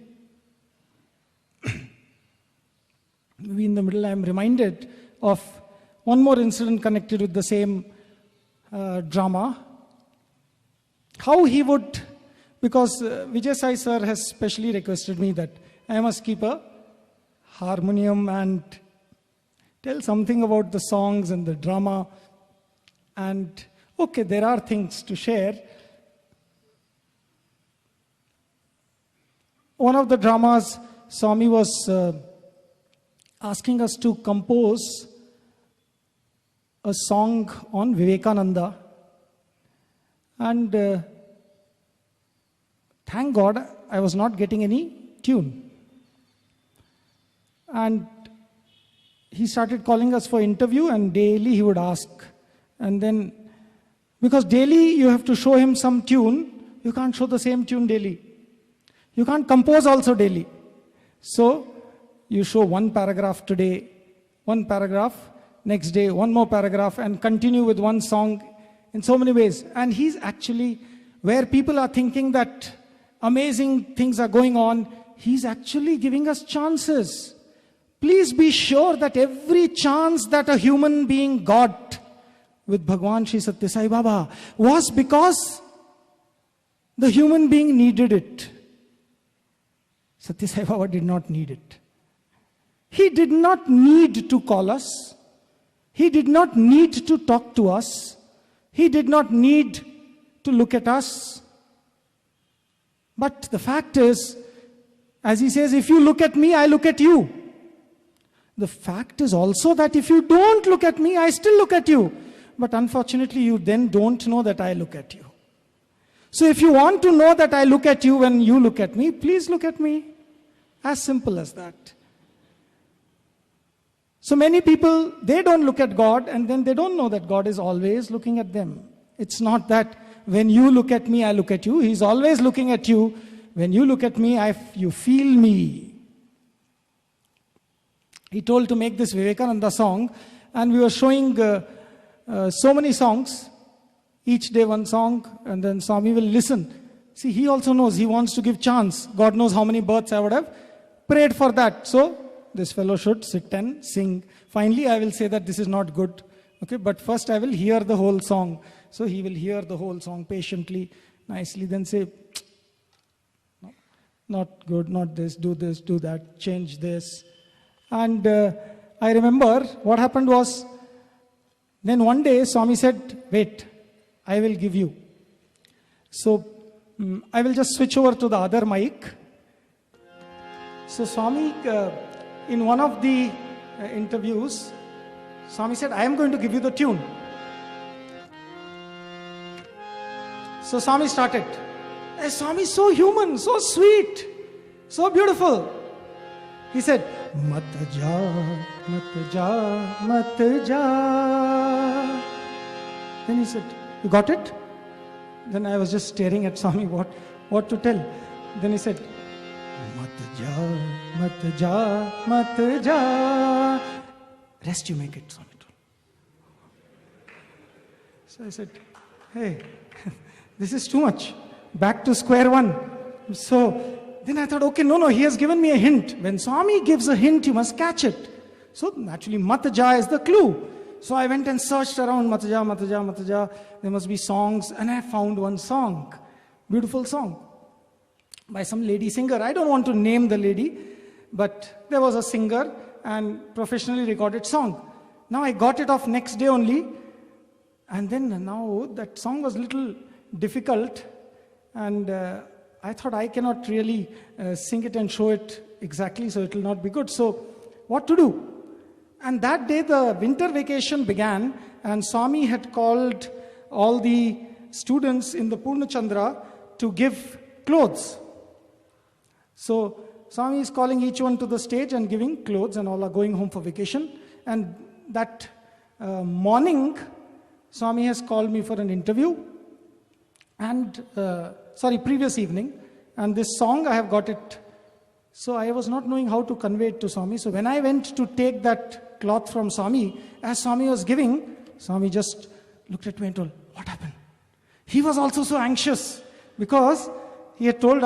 Maybe in the middle I am reminded of one more incident connected with the same drama. How he would, because Vijay Sai sir has specially requested me that I must keep a harmonium and tell something about the songs and the drama. And okay, there are things to share. One of the dramas, Swami was asking us to compose a song on Vivekananda. And thank God I was not getting any tune. And he started calling us for interview, and daily he would ask. And then, because daily you have to show him some tune, you can't show the same tune daily. You can't compose also daily. So, you show one paragraph today, one paragraph, next day, one more paragraph, and continue with one song in so many ways. And he's actually, where people are thinking that amazing things are going on, he's actually giving us chances. Please be sure that every chance that a human being got with Bhagwan Sri Satya Sai Baba was because the human being needed it. Satya Sai Baba did not need it. He did not need to call us. He did not need to talk to us. He did not need to look at us. But the fact is, as he says, if you look at me, I look at you. The fact is also that if you don't look at me, I still look at you. But unfortunately, you then don't know that I look at you. So if you want to know that I look at you when you look at me, please look at me. As simple as that. So many people, they don't look at God, and then they don't know that God is always looking at them. It's not that when you look at me, I look at you. He's always looking at you. When you look at me, you feel me. He told to make this Vivekananda song, and we were showing so many songs, each day one song, and then Swami will listen. See, he also knows, he wants to give chance. God knows how many births I would have prayed for that. So, this fellow should sit and sing. Finally, I will say that this is not good. Okay, but first I will hear the whole song. So, he will hear the whole song patiently, nicely, then say, no, not good, not this, do that, change this. And I remember what happened was, then one day Swami said, wait, I will give you. So I will just switch over to the other mic. So Swami, in one of the interviews, Swami said, I am going to give you the tune. So Swami started. Swami is so human, so sweet, so beautiful. He said, Mat ja, mat ja, mat ja. Then he said, you got it? Then I was just staring at Swami, what to tell. Then he said, Mat ja, mat ja, mat ja. Rest you make it, Swami told. So I said, hey, this is too much. Back to square one. So then I thought, okay, no, he has given me a hint. When Swami gives a hint, you must catch it. So naturally, Mataja is the clue. So I went and searched around Mataja. There must be songs, and I found one song. Beautiful song by some lady singer. I don't want to name the lady, but there was a singer and professionally recorded song. Now I got it off next day only, and then now that song was little difficult, and I thought I cannot really sing it and show it exactly, so it will not be good. So what to do? And that day the winter vacation began, and Swami had called all the students in the Purnachandra to give clothes. So Swami is calling each one to the stage and giving clothes, and all are going home for vacation. And that morning, Swami has called me for an interview. And, previous evening. And this song, I have got it. So I was not knowing how to convey it to Swami. So when I went to take that cloth from Swami, as Swami was giving, Swami just looked at me and told, what happened? He was also so anxious because he had told,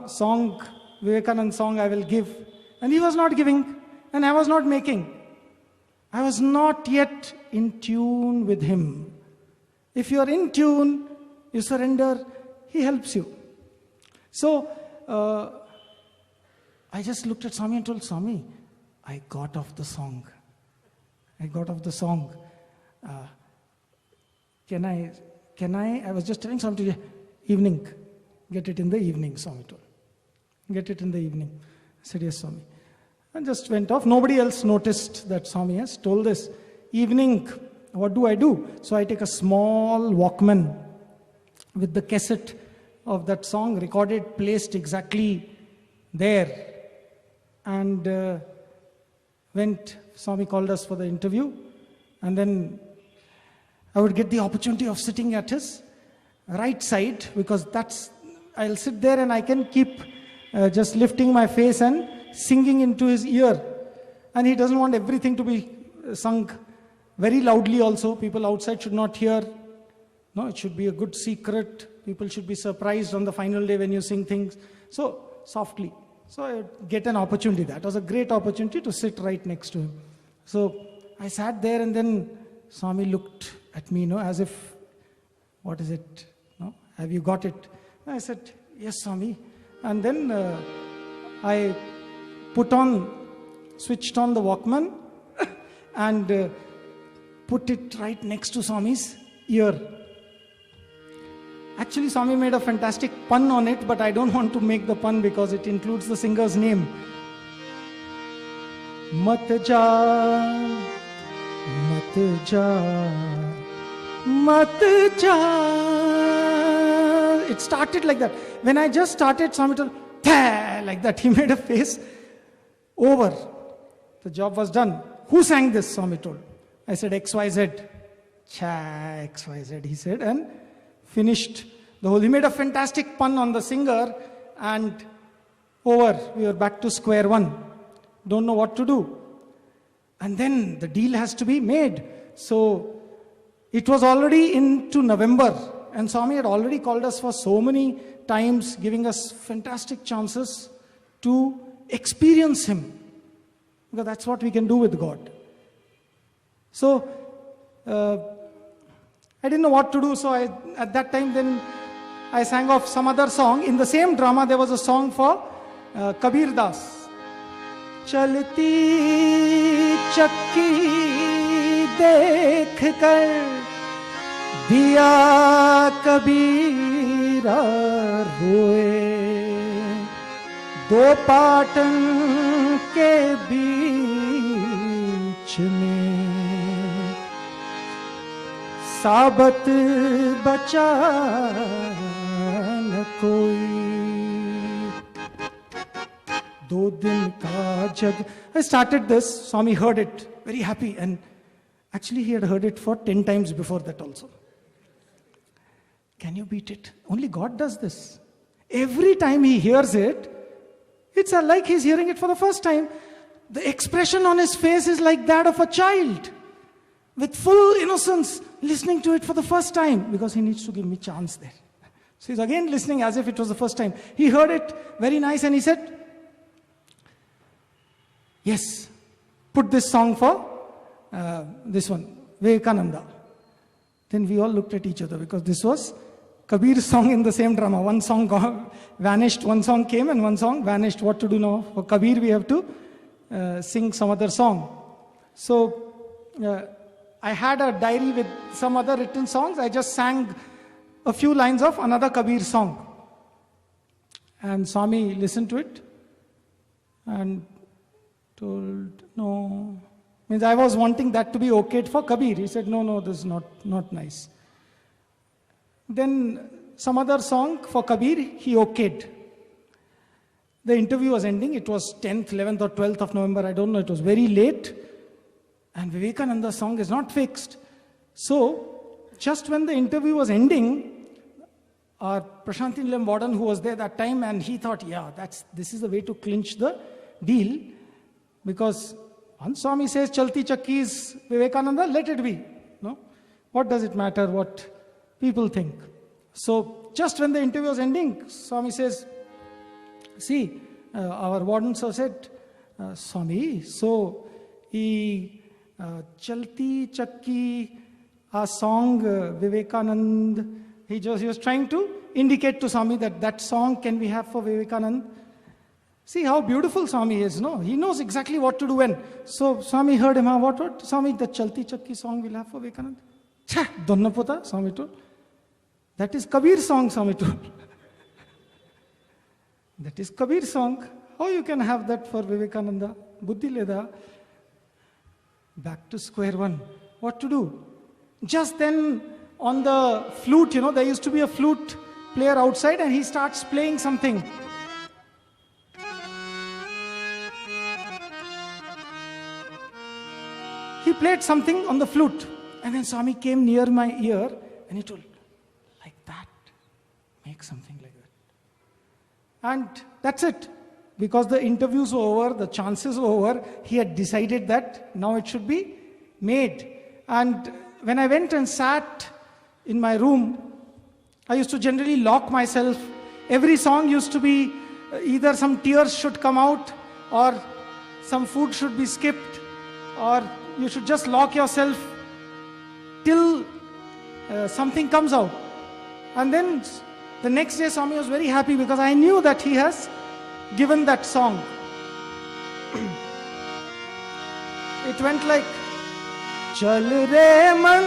song, Vivekananda song I will give. And he was not giving, and I was not making. I was not yet in tune with him. If you are in tune, you surrender, he helps you. So, I just looked at Swami and told Swami, I got off the song. Can I was just telling Swami today, evening, get it in the evening, Swami told. Get it in the evening. I said, yes, Swami. And just went off. Nobody else noticed that Swami has told this. Evening, what do? So I take a small Walkman with the cassette of that song recorded, placed exactly there. And Swami called us for the interview. And then I would get the opportunity of sitting at his right side, because I'll sit there and I can keep just lifting my face and singing into his ear. And he doesn't want everything to be sung very loudly also. People outside should not hear. No, it should be a good secret. People should be surprised on the final day when you sing things. So, softly. So I get an opportunity. That was a great opportunity to sit right next to him. So I sat there, and then Swami looked at me, as if, what is it? Have you got it? I said, yes, Swami. And then I switched on the Walkman and put it right next to Swami's ear. Actually, Swami made a fantastic pun on it, but I don't want to make the pun because it includes the singer's name. Mat ja, mat ja, mat ja. It started like that. When I just started, Swami told, like that. He made a face. Over. The job was done. Who sang this? Swami told. I said, XYZ. XYZ, he said, and finished the whole. He made a fantastic pun on the singer, and over. We were back to square one. Don't know what to do. And then the deal has to be made. So it was already into November, and Swami had already called us for so many times, giving us fantastic chances to experience him. Because that's what we can do with God. So, I didn't know what to do, so at that time then I sang off some other song. In the same drama there was a song for Kabir Das. Chalti chakki dekh kar diya Kabira roye, do patan ke beech mein साबत बचा न कोई, दो दिन का जग. I started this. Swami heard it, very happy, and actually he had heard it for 10 times before that also. Can you beat it? Only God does this. Every time he hears it, it's like he's hearing it for the first time. The expression on his face is like that of a child, with full innocence. listening to it for the first time because he needs to give me chance there. So he's again listening as if it was the first time. He heard it very nice and he said, yes, put this song for this one, Vivekananda. Then we all looked at each other because this was Kabir's song in the same drama. One song vanished, one song came and one song vanished. What to do now? For Kabir we have to sing some other song. So I had a diary with some other written songs. I just sang a few lines of another Kabir song. And Swami listened to it and told, no. Means I was wanting that to be okayed for Kabir. He said, no, this is not nice. Then some other song for Kabir, he okayed. The interview was ending. It was 10th, 11th or 12th of November. I don't know. It was very late. And Vivekananda's song is not fixed. So, just when the interview was ending, our Prashanti Nilayam warden who was there that time, and he thought, this is the way to clinch the deal. Because once Swami says, Chalti Chakki is Vivekananda, let it be. No? What does it matter what people think? So, just when the interview was ending, Swami says, see, our warden sir said, Swami, so he Chalti Chakki, a song, Vivekanand, he was trying to indicate to Swami that song can we have for Vivekanand. See how beautiful Swami is, no? He knows exactly what to do when. So Swami heard him, what? Swami, the Chalti Chakki song we'll have for Vivekanand. Donna pota, Swami told. That is Kabir's song, Swami told. That is Kabir's song. How you can have that for Vivekananda? Buddhi leda. Back to square one. What to do? Just then on the flute, there used to be a flute player outside and he starts playing something. He played something on the flute and then Swami came near my ear and he told, like that, make something like that. And that's it. Because the interviews were over, the chances were over, he had decided that now it should be made. And when I went and sat in my room, I used to generally lock myself. Every song used to be either some tears should come out or some food should be skipped or you should just lock yourself till something comes out. And then the next day Swami was very happy because I knew that he has given that song. It went like Chal re man,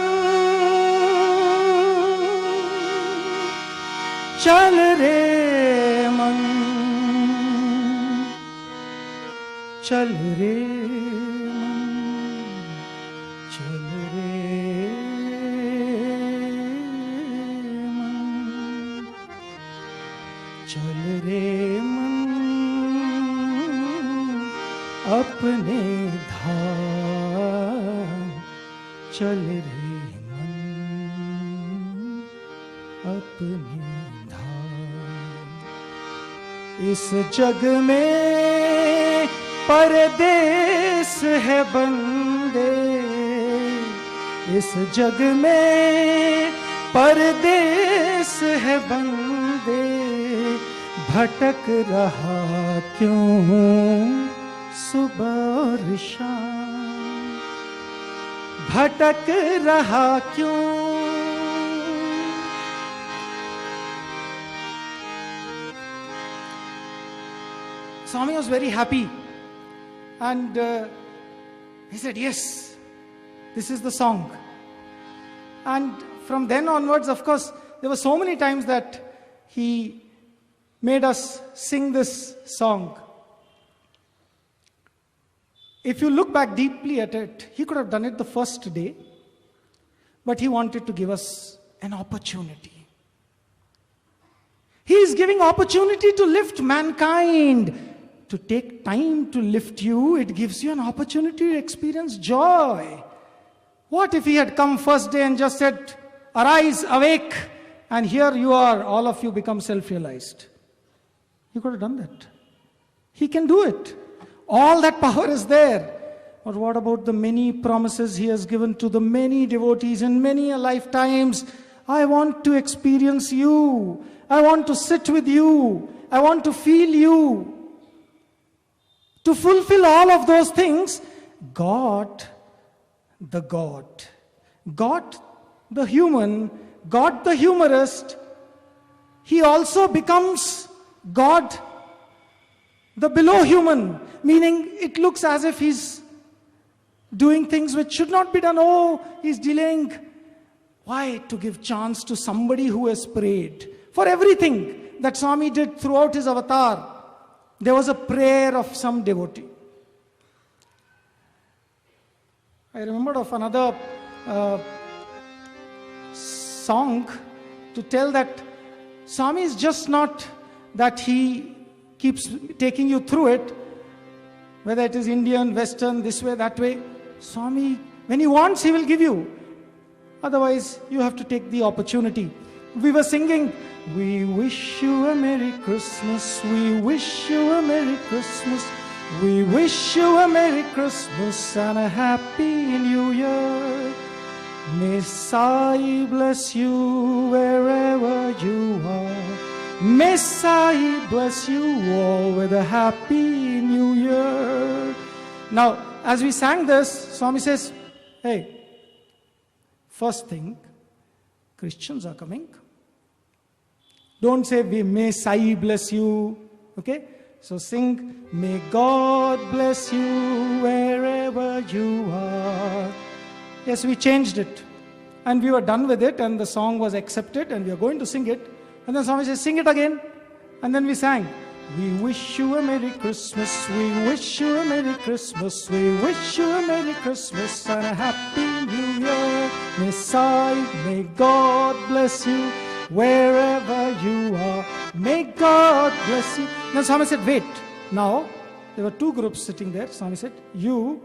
chal re man, chal re man, chal re man, chal re man. अपने धाम चल रे मन अपने धाम इस जग में परदेस है बंदे इस जग में परदेस है बंदे भटक रहा क्यों सुबह और शाम भटक रहा क्यों. Swami was very happy and he said, yes, this is the song. And from then onwards, of course, there were so many times that he made us sing this song. If you look back deeply at it, he could have done it the first day, but he wanted to give us an opportunity. He is giving opportunity to lift mankind. To take time to lift you, it gives you an opportunity to experience joy. What if he had come first day and just said, arise, awake, and here you are, all of you become self-realized? He could have done that. He can do it. All that power is there. Or what about the many promises he has given to the many devotees in many lifetimes? I want to experience you. I want to sit with you. I want to feel you. To fulfill all of those things, God, the human, God the humorist, he also becomes God, the below human, meaning it looks as if he's doing things which should not be done. Oh, he's delaying. Why? To give chance to somebody who has prayed. For everything that Swami did throughout his avatar, there was a prayer of some devotee. I remembered of another song to tell that Swami is just not that he keeps taking you through it, whether it is Indian, Western, this way, that way. Swami, when he wants, he will give you. Otherwise, you have to take the opportunity. We were singing, we wish you a Merry Christmas, we wish you a Merry Christmas, we wish you a Merry Christmas and a Happy New Year. May Sai bless you wherever you are. May Sai bless you all with a Happy New Year. Now, as we sang this, Swami says, hey, first thing, Christians are coming. Don't say, may Sai bless you. Okay? So sing, may God bless you wherever you are. Yes, we changed it. And we were done with it, and the song was accepted, and we are going to sing it. And then Swami says, sing it again. And then we sang, we wish you a Merry Christmas, we wish you a Merry Christmas, we wish you a Merry Christmas and a Happy New Year. May Sai, may God bless you wherever you are. May God bless you. Then Swami said, wait. Now, there were two groups sitting there. Swami said, you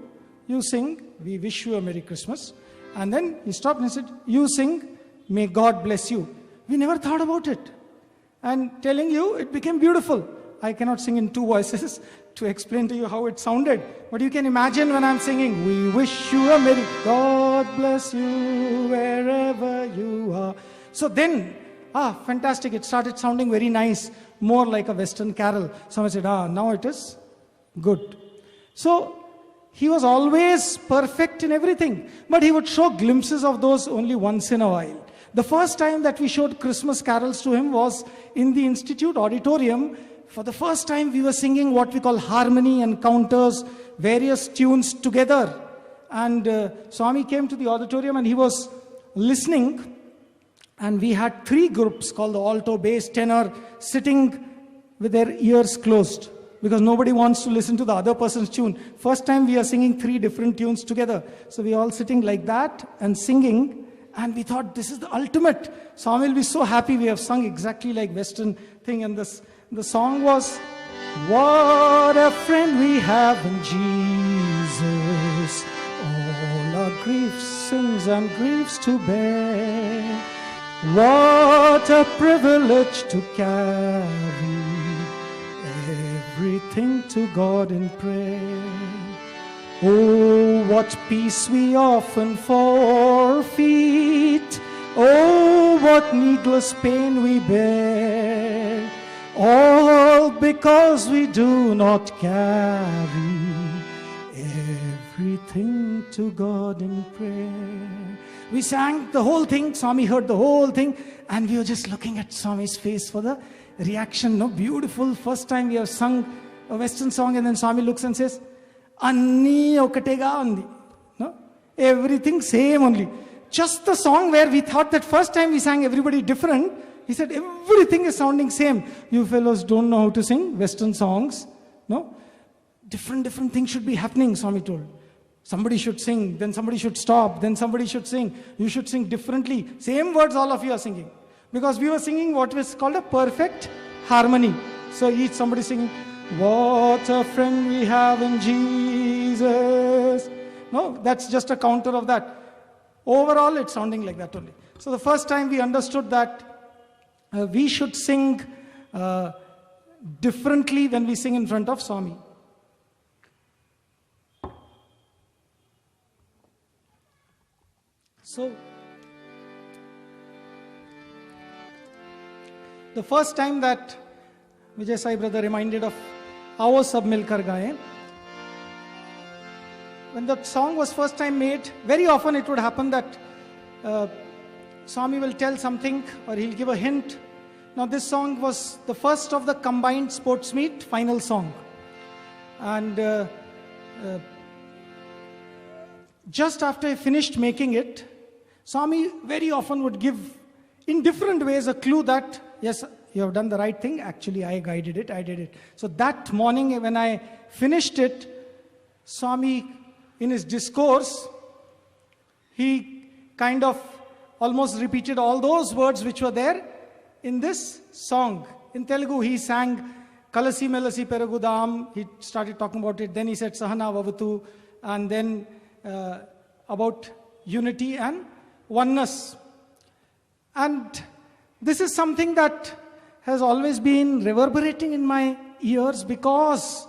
sing, we wish you a Merry Christmas. And then he stopped and said, you sing, may God bless you. We never thought about it. And telling you, it became beautiful. I cannot sing in two voices to explain to you how it sounded. But you can imagine when I'm singing, we wish you a Merry God bless you wherever you are. So then, fantastic. It started sounding very nice, more like a Western carol. Someone said, now it is good. So he was always perfect in everything, but he would show glimpses of those only once in a while. The first time that we showed Christmas carols to him was in the Institute auditorium. For the first time we were singing what we call harmony encounters, various tunes together. And Swami came to the auditorium and he was listening. And we had three groups called the alto, bass, tenor, sitting with their ears closed. Because nobody wants to listen to the other person's tune. First time we are singing three different tunes together. So we are all sitting like that and singing. And we thought this is the ultimate. Swami will be so happy we have sung exactly like Western thing. And the song was, what a friend we have in Jesus. All our griefs, sins and griefs to bear. What a privilege to carry everything to God in prayer. Oh, what peace we often forfeit. Oh, what needless pain we bear. All because we do not carry everything to God in prayer. We sang the whole thing. Swami heard the whole thing. And we were just looking at Swami's face for the reaction. No, beautiful. First time we have sung a Western song, and then Swami looks and says, Anni okatega andi. No? Everything same only. Just the song where we thought that first time we sang everybody different, he said everything is sounding same. You fellows don't know how to sing Western songs. No? Different things should be happening, Swami told. Somebody should sing, then somebody should stop, then somebody should sing. You should sing differently. Same words all of you are singing. Because we were singing what was called a perfect harmony. So each somebody singing, what a friend we have in Jesus. No, that's just a counter of that. Overall, it's sounding like that only. So the first time we understood that we should sing differently when we sing in front of Swami. So, the first time that Vijay Sai brother reminded of Aao Sab Milkar Gaye, when the song was first time made, very often it would happen that Swami will tell something or he'll give a hint. Now this song was the first of the combined sports meet final song. And just after I finished making it, Swami very often would give in different ways a clue that, yes, you have done the right thing. Actually, I guided it, I did it. So that morning when I finished it, Swami, in his discourse, he kind of almost repeated all those words which were there in this song. In Telugu, he sang Kalasi Melasi Peragudam. He started talking about it. Then he said Sahana Vavatu. And then about unity and oneness. And this is something that has always been reverberating in my ears because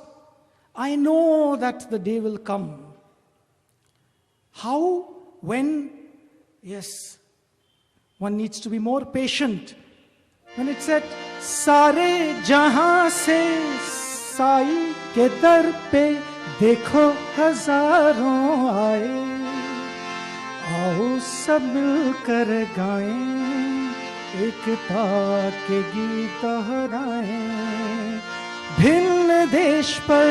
I know that the day will come. How? When? Yes. One needs to be more patient. When it said, Sare jahan se sai ke dar pe dekho hazaron aaye. Aao sab milkar gaएं, एकता के गीत दोहराएं. भिन्न देश पर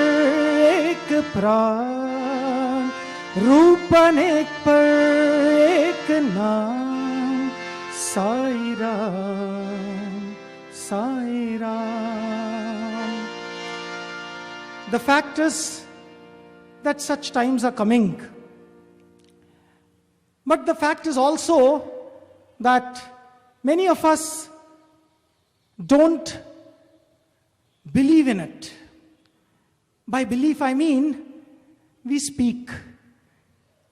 एक प्राण, रूप अनेक पर एक नाम. Sai Ram, Sai Ram. The fact is that such times are coming. But the fact is also that many of us don't believe in it. By belief I mean we speak.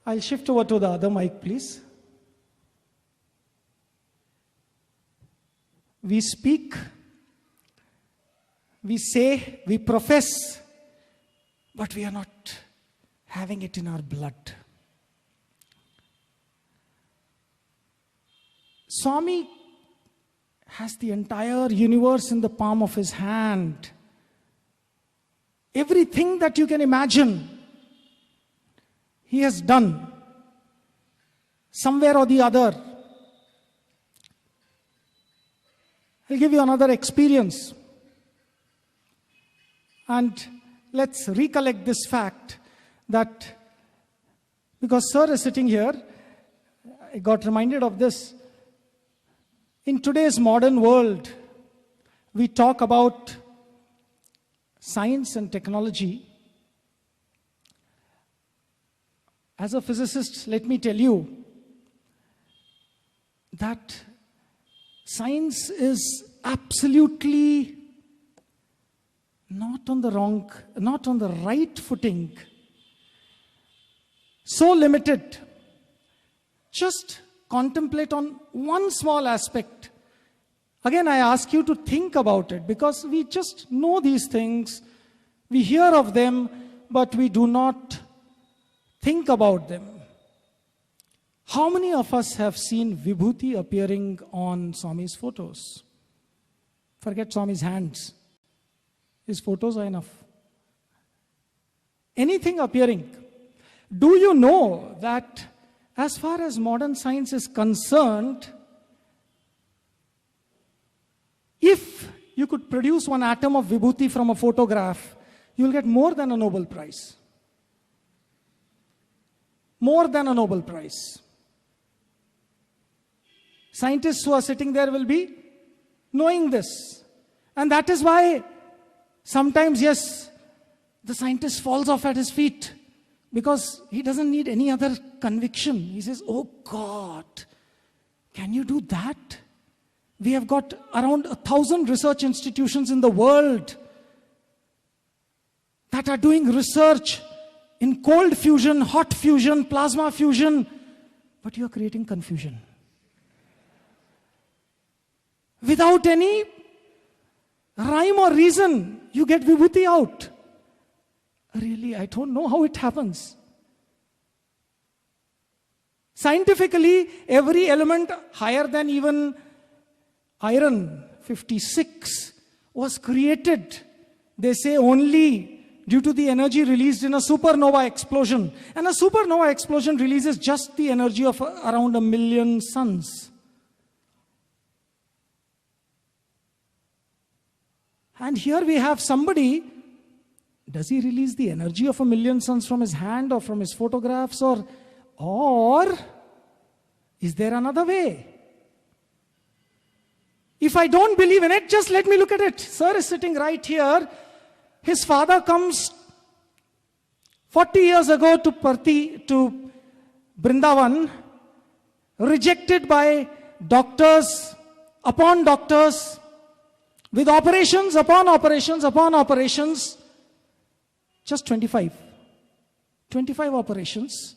I'll shift over to the other mic, please. We speak, we say, we profess, but we are not having it in our blood. Swami has the entire universe in the palm of his hand. Everything that you can imagine, he has done somewhere or the other. I'll give you another experience. And let's recollect this fact that, because Sir is sitting here, I got reminded of this. In today's modern world, we talk about science and technology. As a physicist, let me tell you that science is absolutely not on the right footing. So limited. Just contemplate on one small aspect. Again, I ask you to think about it because we just know these things, we hear of them, but we do not think about them. How many of us have seen Vibhuti appearing on Swami's photos? Forget Swami's hands. His photos are enough. Anything appearing. Do you know that as far as modern science is concerned, if you could produce one atom of Vibhuti from a photograph, you will get more than a Nobel Prize. More than a Nobel Prize. Scientists who are sitting there will be knowing this. And that is why sometimes, yes, the scientist falls off at his feet because he doesn't need any other conviction. He says, oh God, can you do that? We have got around 1,000 research institutions in the world that are doing research in cold fusion, hot fusion, plasma fusion, but you are creating confusion. Without any rhyme or reason, you get Vibhuti out. Really, I don't know how it happens. Scientifically, every element higher than even iron, 56, was created, they say, only due to the energy released in a supernova explosion. And a supernova explosion releases just the energy of around 1 million suns. And here we have somebody, does he release the energy of 1 million suns from his hand or from his photographs, or is there another way? If I don't believe in it, just let me look at it. Sir is sitting right here. His father comes 40 years ago to Brindavan, rejected by doctors upon doctors, with operations upon operations upon operations. Just 25 operations.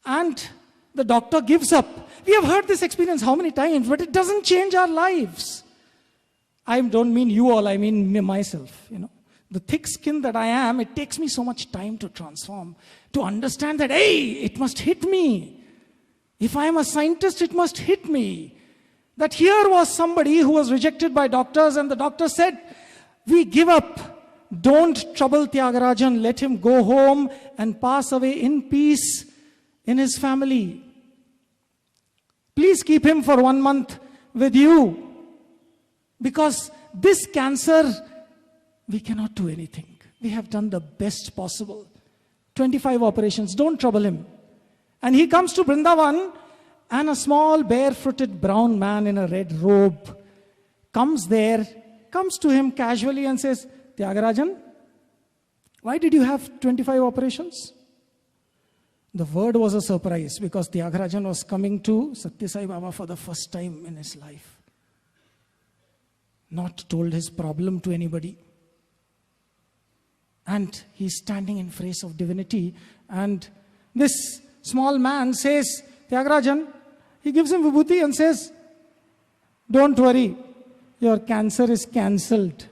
And the doctor gives up. We have heard this experience how many times, but it doesn't change our lives. I don't mean you all, I mean myself, The thick skin that I am, it takes me so much time to transform, to understand that, hey, it must hit me. If I am a scientist, it must hit me. That here was somebody who was rejected by doctors, and the doctor said, we give up. Don't trouble Tyagarajan. Let him go home and pass away in peace in his family. Please keep him for 1 month with you. Because this cancer, we cannot do anything. We have done the best possible. 25 operations, don't trouble him. And he comes to Brindavan, and a small barefooted brown man in a red robe comes to him casually and says, Tyagarajan, why did you have 25 operations? The word was a surprise because Tyagarajan was coming to Satya Sai Baba for the first time in his life. Not told his problem to anybody. And he's standing in face of divinity. And this small man says, Tyagarajan, he gives him vibhuti and says, don't worry, your cancer is cancelled.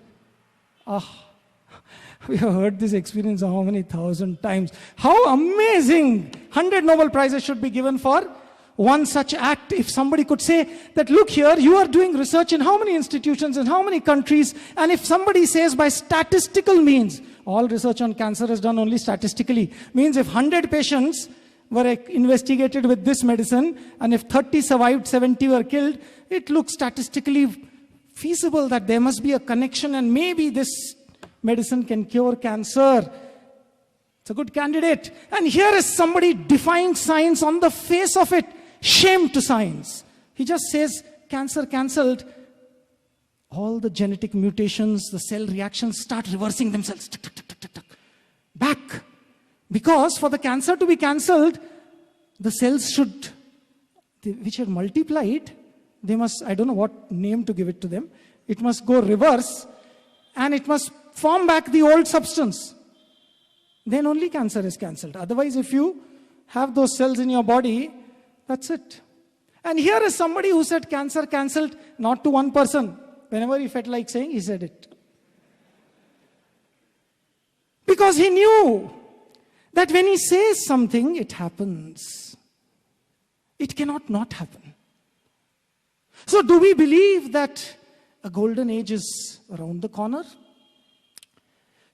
We have heard this experience how many thousand times. How amazing! 100 Nobel Prizes should be given for one such act. If somebody could say that, look here, you are doing research in how many institutions, in how many countries, and if somebody says by statistical means, all research on cancer is done only statistically, means if 100 patients were investigated with this medicine, and if 30 survived, 70 were killed, it looks statistically feasible that there must be a connection, and maybe this medicine can cure cancer. It's a good candidate. And here is somebody defying science on the face of it. Shame to science. He just says, cancer cancelled. All the genetic mutations, the cell reactions start reversing themselves. Back. Because for the cancer to be cancelled, the cells which are multiplied, they must, I don't know what name to give it to them, it must go reverse and it must form back the old substance. Then only cancer is cancelled. Otherwise, if you have those cells in your body, that's it. And here is somebody who said cancer cancelled, not to one person. Whenever he felt like saying, he said it. Because he knew that when he says something, it happens. It cannot not happen. So do we believe that a golden age is around the corner?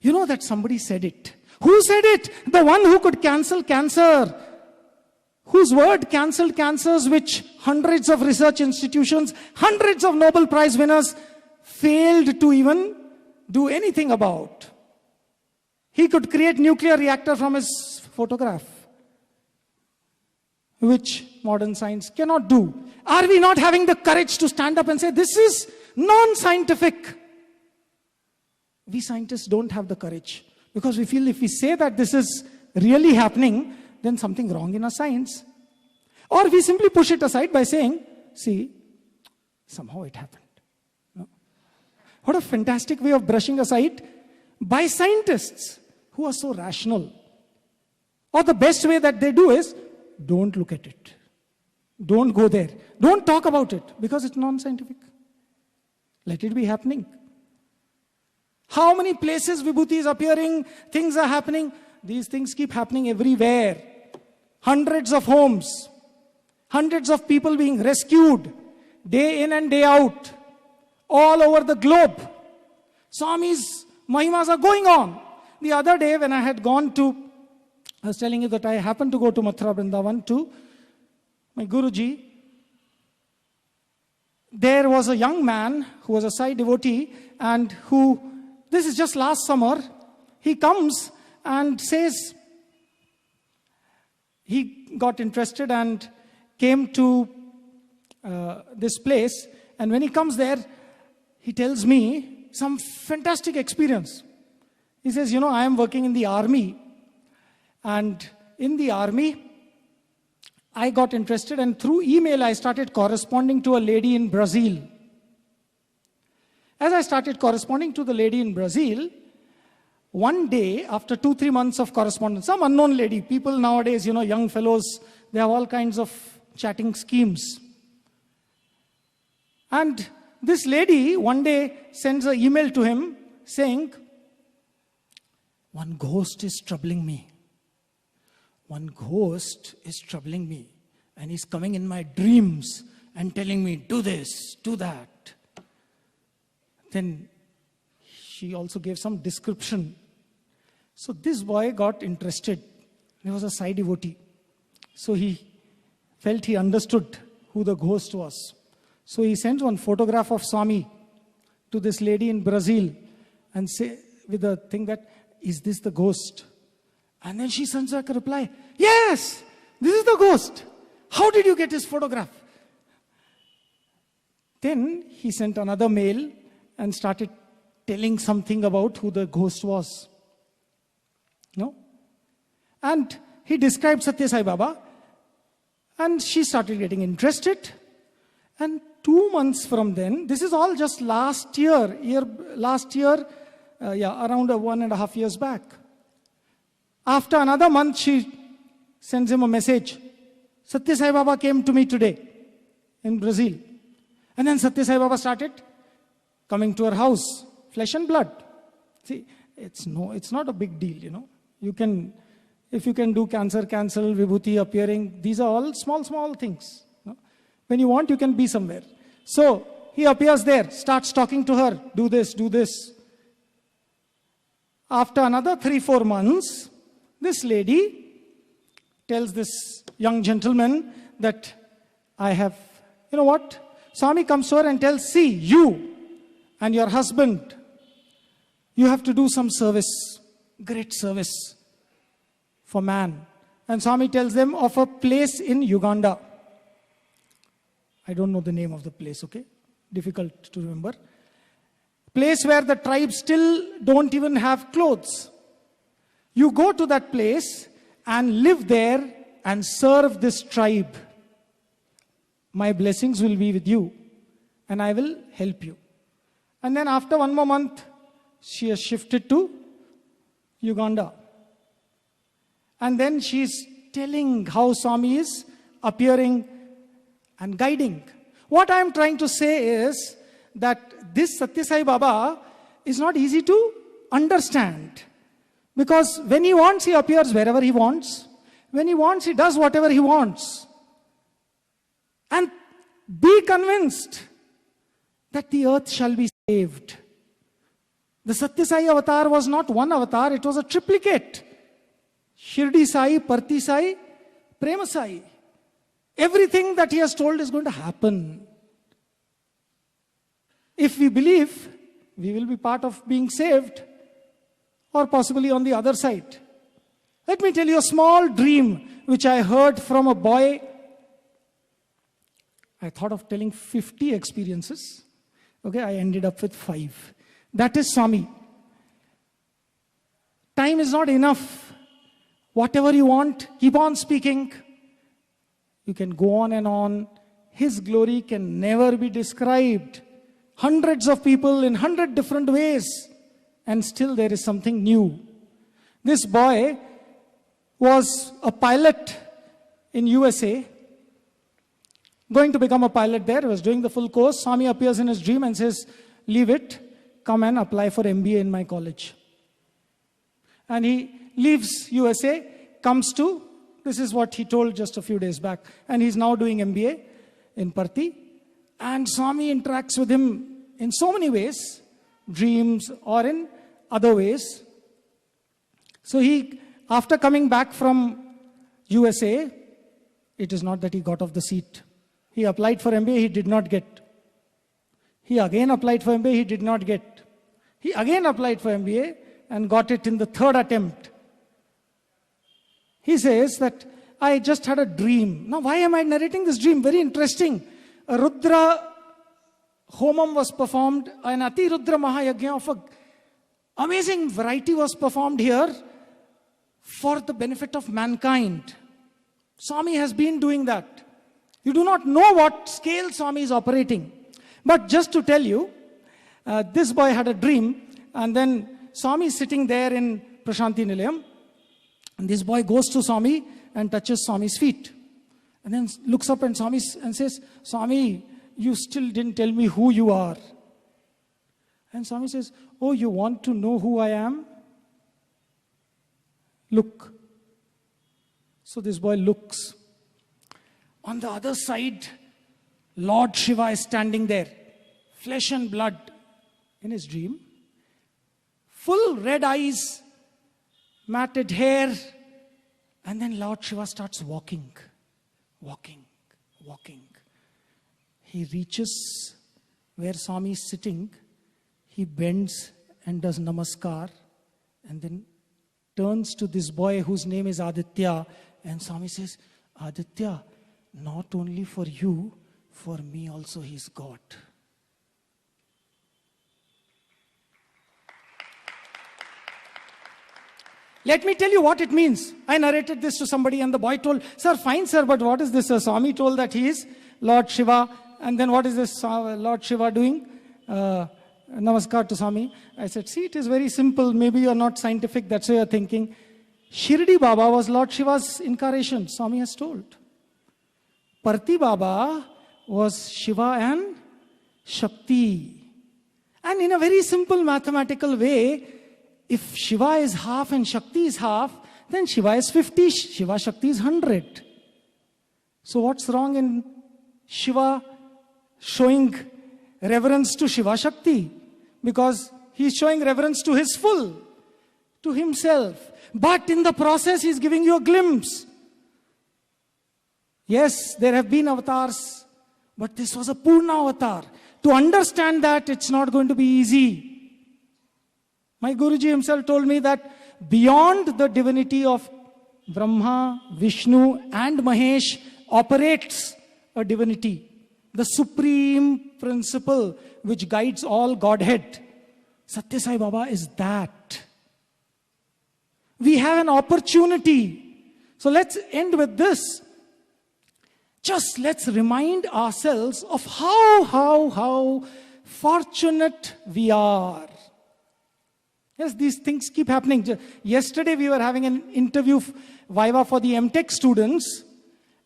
You know that somebody said it. Who said it? The one who could cancel cancer. Whose word cancelled cancers which hundreds of research institutions, hundreds of Nobel Prize winners failed to even do anything about. He could create nuclear reactor from his photograph, which modern science cannot do. Are we not having the courage to stand up and say, this is non-scientific? We scientists don't have the courage because we feel if we say that this is really happening, then something wrong in our science. Or we simply push it aside by saying, see, somehow it happened. No? What a fantastic way of brushing aside by scientists who are so rational. Or the best way that they do is, don't look at it. Don't go there. Don't talk about it because it's non-scientific. Let it be happening. How many places vibhuti is appearing, things are happening. These things keep happening everywhere. Hundreds of homes. Hundreds of people being rescued, day in and day out, all over the globe. Swami's Mahimas are going on. The other day when I had gone to, I was telling you that I happened to go to Mathura Brindavan to my Guruji. There was a young man who was a Sai devotee and who, this is just last summer, he comes and says, he got interested and came to this place, and when he comes there, he tells me some fantastic experience. He says, I am working in the army, and in the army, I got interested, and through email, I started corresponding to a lady in Brazil. As I started corresponding to the lady in Brazil, one day, after 2-3 months of correspondence, some unknown lady, people nowadays, young fellows, they have all kinds of chatting schemes. And this lady one day sends an email to him saying, one ghost is troubling me. One ghost is troubling me. And he's coming in my dreams and telling me, do this, do that. Then she also gave some description. So this boy got interested. He was a Sai devotee. So he felt he understood who the ghost was. So he sends one photograph of Swami to this lady in Brazil and say with the thing that, is this the ghost? And then she sends back a reply, yes, this is the ghost. How did you get his photograph? Then he sent another mail and started telling something about who the ghost was. No? And he described Satya Sai Baba, and she started getting interested. And 2 months from then, this is all just last year, around 1.5 years back. After another month, she sends him a message. Satya Sai Baba came to me today in Brazil. And then Satya Sai Baba started coming to her house, flesh and blood. See, it's not a big deal, You can, if you can do cancer, cancel, vibhuti appearing, these are all small things. When you want, you can be somewhere. So he appears there, starts talking to her, do this, do this. After another 3-4 months, this lady tells this young gentleman that I have, Swami comes to her and tells, see, you and your husband, you have to do some service, great service for man. And Swami tells them of a place in Uganda. I don't know the name of the place, okay? Difficult to remember. Place where the tribes still don't even have clothes. You go to that place and live there and serve this tribe. My blessings will be with you and I will help you. And then after 1 more month, she has shifted to Uganda. And then she's telling how Swami is appearing and guiding. What I'm trying to say is that this Satya Sai Baba is not easy to understand. Because when he wants, he appears wherever he wants. When he wants, he does whatever he wants. And be convinced that the earth shall be saved. The Satya Sai avatar was not one avatar, it was a triplicate. Shirdi Sai, Parti Sai, Prema Sai. Everything that he has told is going to happen. If we believe, we will be part of being saved, or possibly on the other side. Let me tell you a small dream which I heard from a boy. I thought of telling 50 experiences. Okay, I ended up with 5. That is Swami. Time is not enough. Whatever you want, keep on speaking. You can go on and on. His glory can never be described. Hundreds of people in 100 different ways. And still there is something new. This boy was a pilot in USA. Going to become a pilot there. He was doing the full course. Swami appears in his dream and says, leave it. Come and apply for MBA in my college. And he leaves USA, comes to This is what he told just a few days back. And he's now doing MBA in Parthi. And Swami interacts with him in so many ways, dreams or in other ways. So he, after coming back from USA, it is not that he got off the seat. He applied for MBA, he did not get. He again applied for MBA, he did not get. He again applied for MBA and got it in the third attempt. He says that I just had a dream. Now, why am I narrating this dream? Very interesting. A Rudra Homam was performed, an Ati Rudra Mahayagya of an amazing variety was performed here for the benefit of mankind. Swami has been doing that. You do not know what scale Swami is operating. But just to tell you, this boy had a dream, and then Swami is sitting there in Prashanti Nilayam, and this boy goes to Swami and touches Swami's feet. And then looks up and Swami and says, Swami, you still didn't tell me who you are. And Swami says, oh, you want to know who I am? Look. So this boy looks. On the other side, Lord Shiva is standing there, flesh and blood in his dream, full red eyes, matted hair, and then Lord Shiva starts walking. He reaches where Swami is sitting, he bends and does namaskar, and then turns to this boy whose name is Aditya, and Swami says, Aditya, not only for you, for me also he is God. Let me tell you what it means. I narrated this to somebody and the boy told, sir, fine sir, but what is this? Swami told that he is Lord Shiva. And then what is this Lord Shiva doing? Namaskar to Swami. I said, see, it is very simple. Maybe you are not scientific, that's why you are thinking. Shirdi Baba was Lord Shiva's incarnation, Swami has told. Parthi Baba was Shiva and Shakti. And in a very simple mathematical way, if Shiva is half and Shakti is half, then Shiva is 50, Shiva Shakti is 100. So what's wrong in Shiva showing reverence to Shiva Shakti? Because he's showing reverence to his full, to himself. But in the process, he's giving you a glimpse. Yes, there have been avatars, but this was a Purna avatar. To understand that, it's not going to be easy. My Guruji himself told me that beyond the divinity of Brahma, Vishnu and Mahesh operates a divinity, the supreme principle which guides all Godhead. Satya Sai Baba is that. We have an opportunity. So let's end with this. Just let's remind ourselves of how fortunate we are. Yes, these things keep happening. Yesterday we were having an interview viva for the MTech students,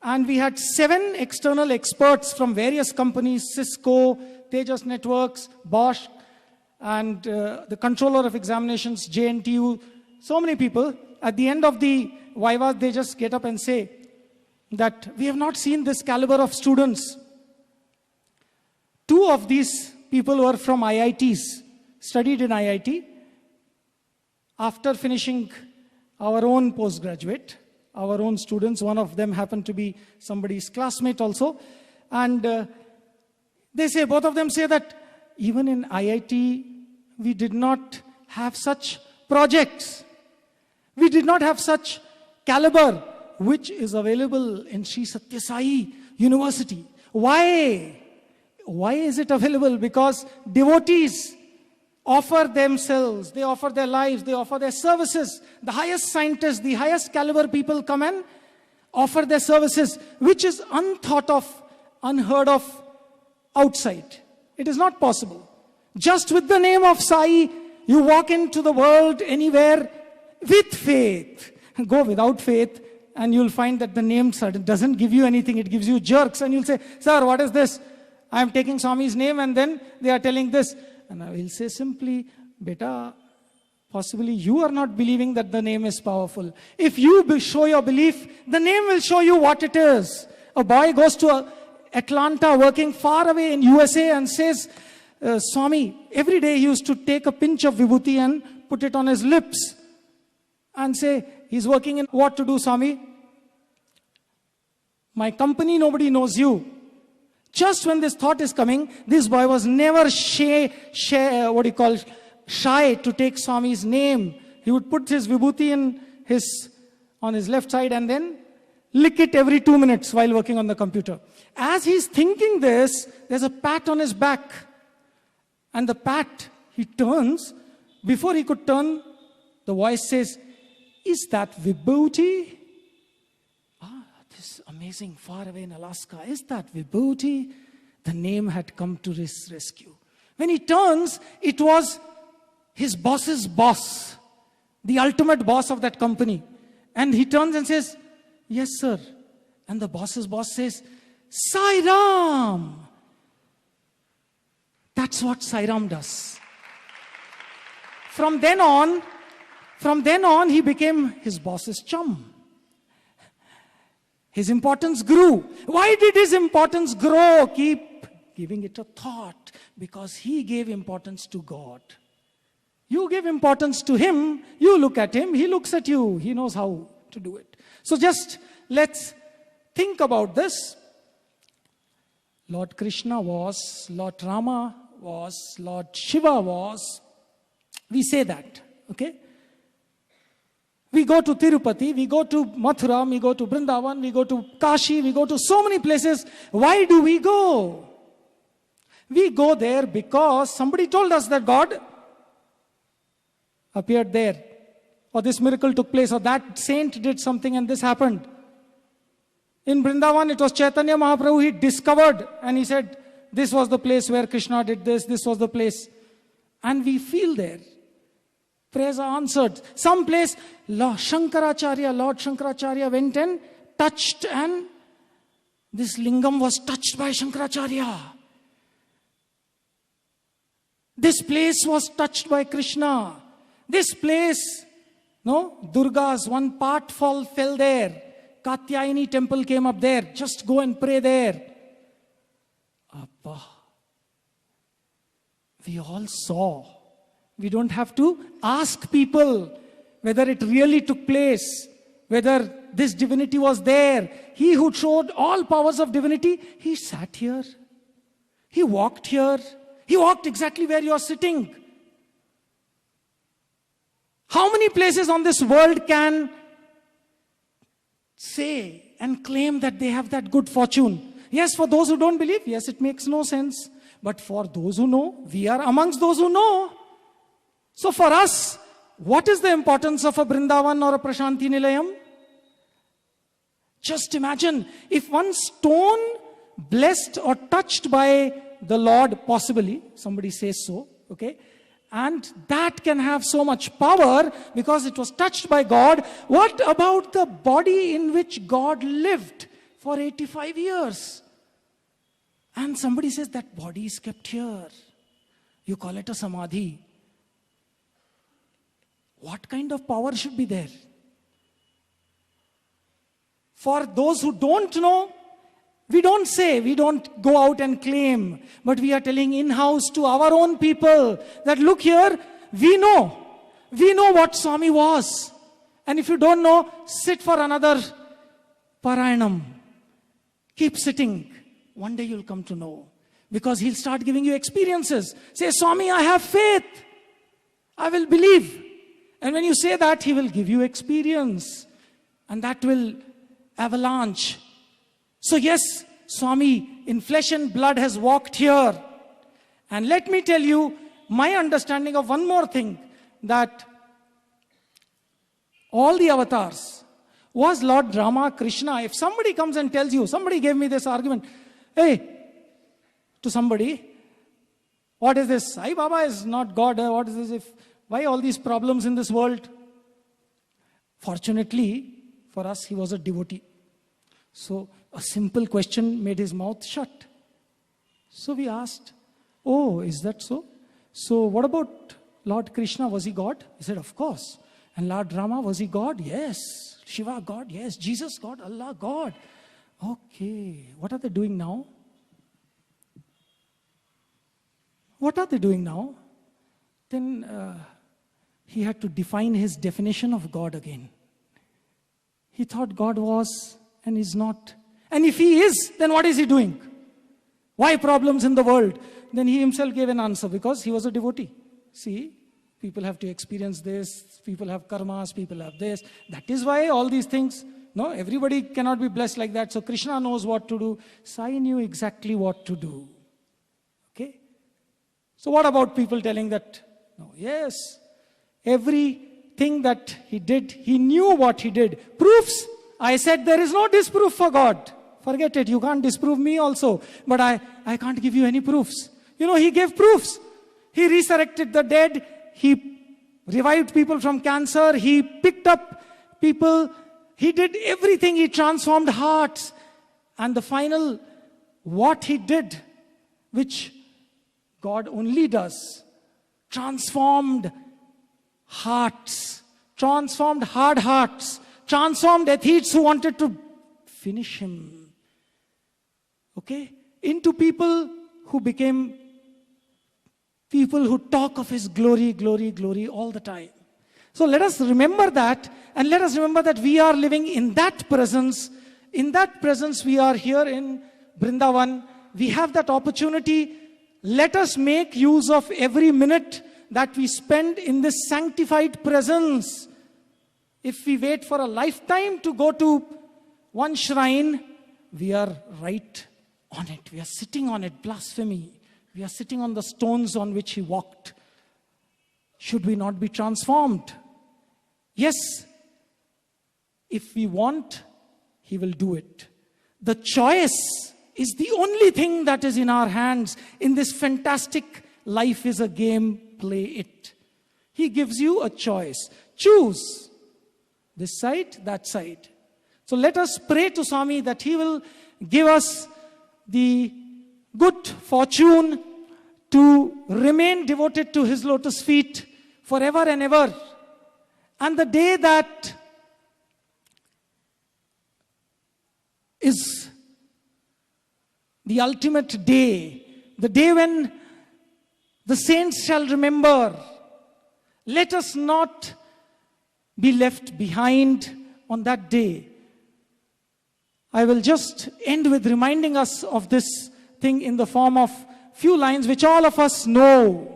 and we had 7 external experts from various companies, Cisco, Tejas Networks, Bosch, and the controller of examinations, JNTU, so many people. At the end of the viva, they just get up and say that we have not seen this caliber of students. 2 of these people were from IITs, studied in IIT. After finishing our own postgraduate, our own students, one of them happened to be somebody's classmate also. And they say, both of them say that even in IIT, we did not have such projects. We did not have such caliber, which is available in Sri Satya Sai University. Why? Why is it available? Because devotees offer themselves, they offer their lives, they offer their services. The highest scientists, the highest caliber people come and offer their services, which is unthought of, unheard of outside. It is not possible. Just with the name of Sai, you walk into the world anywhere with faith. Go without faith and you'll find that the name doesn't give you anything, it gives you jerks. And you'll say, sir, what is this? I am taking Swami's name and then they are telling this. And I will say simply, beta, Possibly you are not believing that the name is powerful. If you show your belief, the name will show you what it is. A boy goes to Atlanta, working far away in USA, and says, Swami, every day he used to take a pinch of vibhuti and put it on his lips and say, he's working in what to do, Swami? My company, nobody knows you. Just when this thought is coming, this boy was never shy to take Swami's name. He would put his vibhuti on his left side and then lick it every 2 minutes while working on the computer. As he's thinking this, there's a pat on his back. And the pat, he turns. Before he could turn, the voice says, is that vibhuti? This amazing, far away in Alaska. Is that vibhuti? The name had come to his rescue. When he turns, it was his boss's boss, the ultimate boss of that company. And he turns and says, yes, sir. And the boss's boss says, Sai Ram. That's what Sai Ram does. From then on, he became his boss's chum. His importance grew. Why did his importance grow? Keep giving it a thought. Because he gave importance to God. You give importance to him, you look at him, he looks at you. He knows how to do it. So just let's think about this. Lord Krishna was, Lord Rama was, Lord Shiva was. We say that, okay? We go to Tirupati, we go to Mathura, we go to Brindavan, we go to Kashi, we go to so many places. Why do we go? We go there because somebody told us that God appeared there, or this miracle took place, or that saint did something and this happened. In Brindavan, it was Chaitanya Mahaprabhu. He discovered and he said, this was the place where Krishna did this, this was the place. And we feel there. Prayers are answered. Some place, Lord Shankaracharya went and touched, and this lingam was touched by Shankaracharya. This place was touched by Krishna. This place, Durga's one part fell there. Katyayani temple came up there. Just go and pray there. Abba. We all saw. We don't have to ask people whether it really took place, whether this divinity was there. He who showed all powers of divinity, he sat here. He walked here. He walked exactly where you are sitting. How many places on this world can say and claim that they have that good fortune? Yes, for those who don't believe, yes, it makes no sense. But for those who know, we are amongst those who know. So for us, what is the importance of a Brindavan or a Prashanti Nilayam? Just imagine, if one stone blessed or touched by the Lord, possibly, somebody says so, okay, and that can have so much power because it was touched by God. What about the body in which God lived for 85 years? And somebody says that body is kept here. You call it a samadhi. What kind of power should be there? For those who don't know, we don't say, we don't go out and claim, but we are telling in-house to our own people that look here, we know what Swami was. And if you don't know, sit for another Parayanam. Keep sitting. One day you'll come to know. Because he'll start giving you experiences. Say, Swami, I have faith. I will believe. And when you say that, he will give you experience. And that will avalanche. So yes, Swami in flesh and blood has walked here. And let me tell you my understanding of one more thing, that all the avatars was Lord Rama, Krishna. If somebody comes and tells you, somebody gave me this argument, hey, to somebody, what is this? Sai Baba is not God. What is this? Why all these problems in this world? Fortunately for us, he was a devotee. So a simple question made his mouth shut. So we asked, oh, is that so? So what about Lord Krishna, was he God? He said, of course. And Lord Rama, was he God? Yes. Shiva, God? Yes. Jesus, God. Allah, God. Okay. What are they doing now? What are they doing now? Then he had to define his definition of God again. He thought God was and is not. And if he is, then what is he doing? Why problems in the world? Then he himself gave an answer, because he was a devotee. See, people have to experience this, people have karmas, people have this. That is why all these things, no, everybody cannot be blessed like that. So Krishna knows what to do. Sai knew exactly what to do. Okay? So what about people telling that, no, yes, everything that he did, he knew what he did. Proofs, I said there is no disproof for God. Forget it, you can't disprove me also. But I can't give you any proofs. You know, he gave proofs. He resurrected the dead. He revived people from cancer. He picked up people. He did everything. He transformed hearts. And the final, what he did, which God only does, transformed hearts, transformed hard hearts, transformed atheists who wanted to finish him. Okay? Into people who became people who talk of his glory, glory, glory all the time. So let us remember that, and let us remember that we are living in that presence. In that presence we are here in Brindavan. We have that opportunity. Let us make use of every minute that we spend in this sanctified presence. If we wait for a lifetime to go to one shrine, we are right on it. We are sitting on it. Blasphemy. We are sitting on the stones on which he walked. Should we not be transformed? Yes. If we want, he will do it. The choice is the only thing that is in our hands. In this fantastic life is a game, play it. He gives you a choice. Choose this side, that side. So let us pray to Swami that he will give us the good fortune to remain devoted to his lotus feet forever and ever. And the day that is the ultimate day, the day when the saints shall remember, let us not be left behind on that day. I will just end with reminding us of this thing in the form of few lines which all of us know.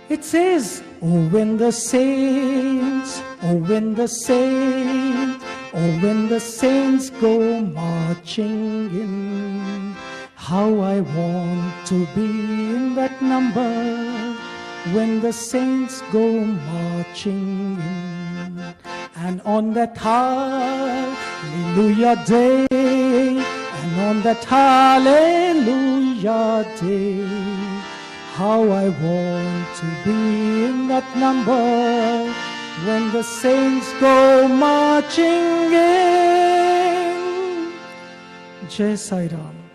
It says, oh, when the saints, oh, when the saints, oh, when the saints go marching in, how I want to be in that number. When the saints go marching in, and on that hallelujah day, and on that hallelujah day, how I want to be in that number. When the saints go marching in. Jai Sai Ram.